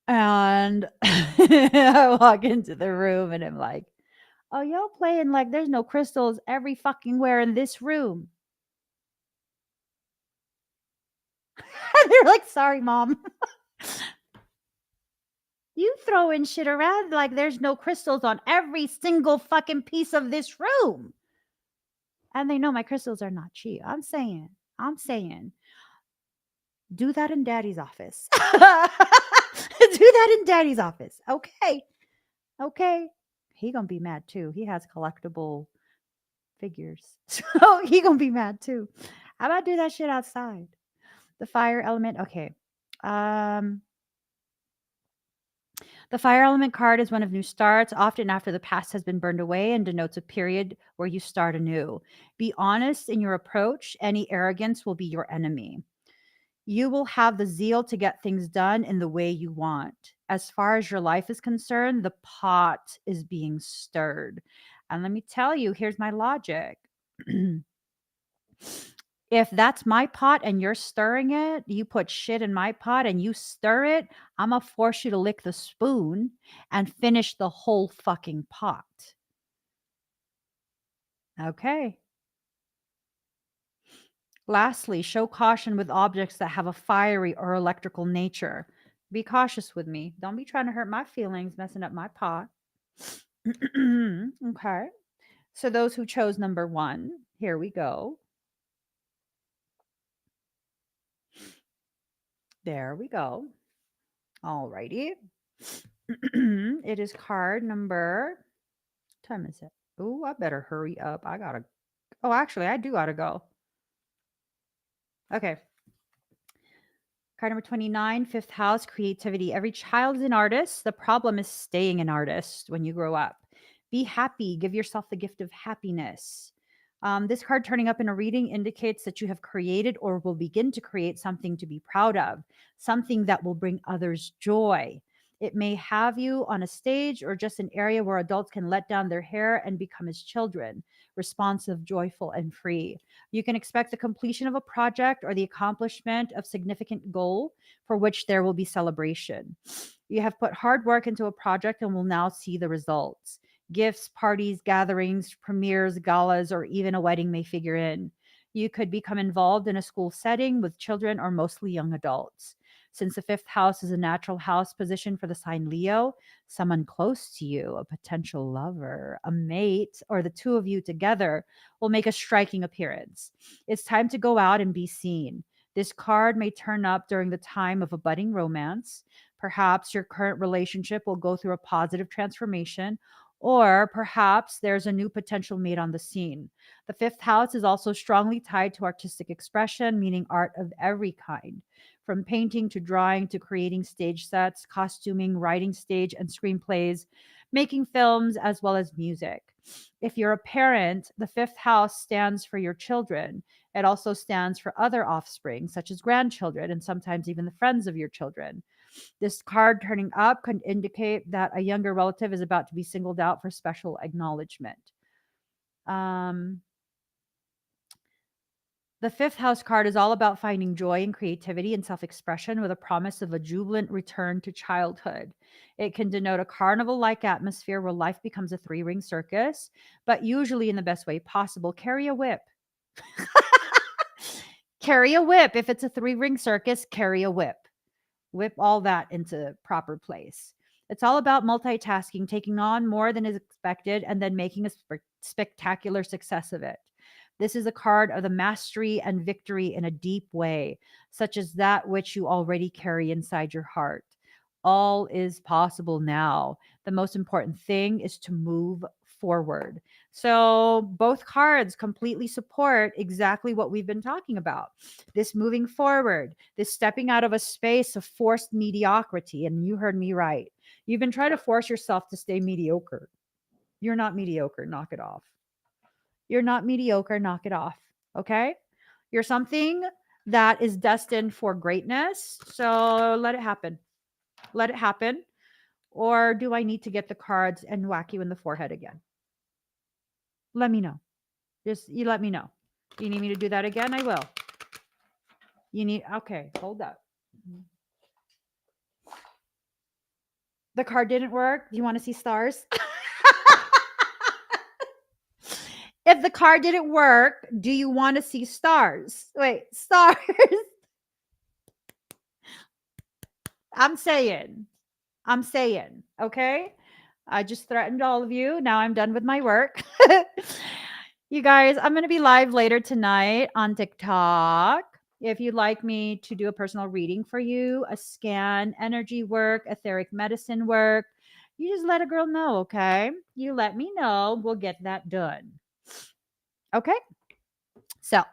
[SPEAKER 1] And I walk into the room and I'm like, oh, y'all playing like there's no crystals every fucking where in this room. They're like, sorry, mom. You throwing shit around like there's no crystals on every single fucking piece of this room. And they know my crystals are not cheap. I'm saying, do that in daddy's office. Do that in daddy's office. Okay. Okay. He gonna be mad too. He has collectible figures. So he gonna be mad too. How about do that shit outside? The fire element. Okay. Um, the fire element card is one of new starts, often after the past has been burned away, and denotes a period where you start anew. Be honest in your approach. Any arrogance will be your enemy. You will have the zeal to get things done in the way you want. As far as your life is concerned, the pot is being stirred. And let me tell you, here's my logic. If that's my pot and you're stirring it, you put shit in my pot and you stir it, I'm gonna force you to lick the spoon and finish the whole fucking pot. Okay. Lastly, show caution with objects that have a fiery or electrical nature. Be cautious with me. Don't be trying to hurt my feelings, messing up my pot. Okay. So, those who chose number one, here we go. There we go. Alrighty. It is card number. What time is it? Oh, I better hurry up. I gotta. Oh, actually, I do gotta go. Okay. Card number 29, fifth house, creativity. Every child is an artist. The problem is staying an artist when you grow up. Be happy. Give yourself the gift of happiness. This card turning up in a reading indicates that you have created or will begin to create something to be proud of, something that will bring others joy. It may have you on a stage or just an area where adults can let down their hair and become as children, responsive, joyful, and free. You can expect the completion of a project or the accomplishment of significant goal for which there will be celebration. You have put hard work into a project and will now see the results. Gifts, parties, gatherings, premieres, galas, or even a wedding may figure in. You could become involved in a school setting with children or mostly young adults. Since the fifth house is a natural house position for the sign Leo, someone close to you, a potential lover, a mate, or the two of you together will make a striking appearance. It's time to go out and be seen. This card may turn up during the time of a budding romance. Perhaps your current relationship will go through a positive transformation, or perhaps there's a new potential mate on the scene. The fifth house is also strongly tied to artistic expression, meaning art of every kind. From painting to drawing to creating stage sets, costuming, writing stage and screenplays, making films, as well as music. If you're a parent, the fifth house stands for your children. It also stands for other offspring, such as grandchildren and sometimes even the friends of your children. This card turning up could indicate that a younger relative is about to be singled out for special acknowledgement. Um, the fifth house card is all about finding joy and creativity and self expression with a promise of a jubilant return to childhood. It can denote a carnival like atmosphere where life becomes a three-ring circus, but usually in the best way possible. Carry a whip. Carry a whip. If it's a three-ring circus, carry a whip. Whip all that into proper place. It's all about multitasking, taking on more than is expected, and then making a spectacular success of it. This is a card of the mastery and victory in a deep way, such as that which you already carry inside your heart. All is possible now. The most important thing is to move forward. So, both cards completely support exactly what we've been talking about, this moving forward, this stepping out of a space of forced mediocrity. And you heard me right. You've been trying to force yourself to stay mediocre. You're not mediocre. Knock it off. You're not mediocre. Knock it off. Okay. You're something that is destined for greatness. So let it happen. Let it happen. Or do I need to get the cards and whack you in the forehead again? Let me know. Just you let me know. You need me to do that again? I will. You need, okay, hold up. The card didn't work. Do you want to see stars? If the card didn't work, do you want to see stars? Wait, stars. I'm saying, okay? I just threatened all of you. Now I'm done with my work. You guys, I'm going to be live later tonight on TikTok. If you'd like me to do a personal reading for you, a scan, energy work, etheric medicine work, you just let a girl know, okay? You let me know. We'll get that done. Okay? So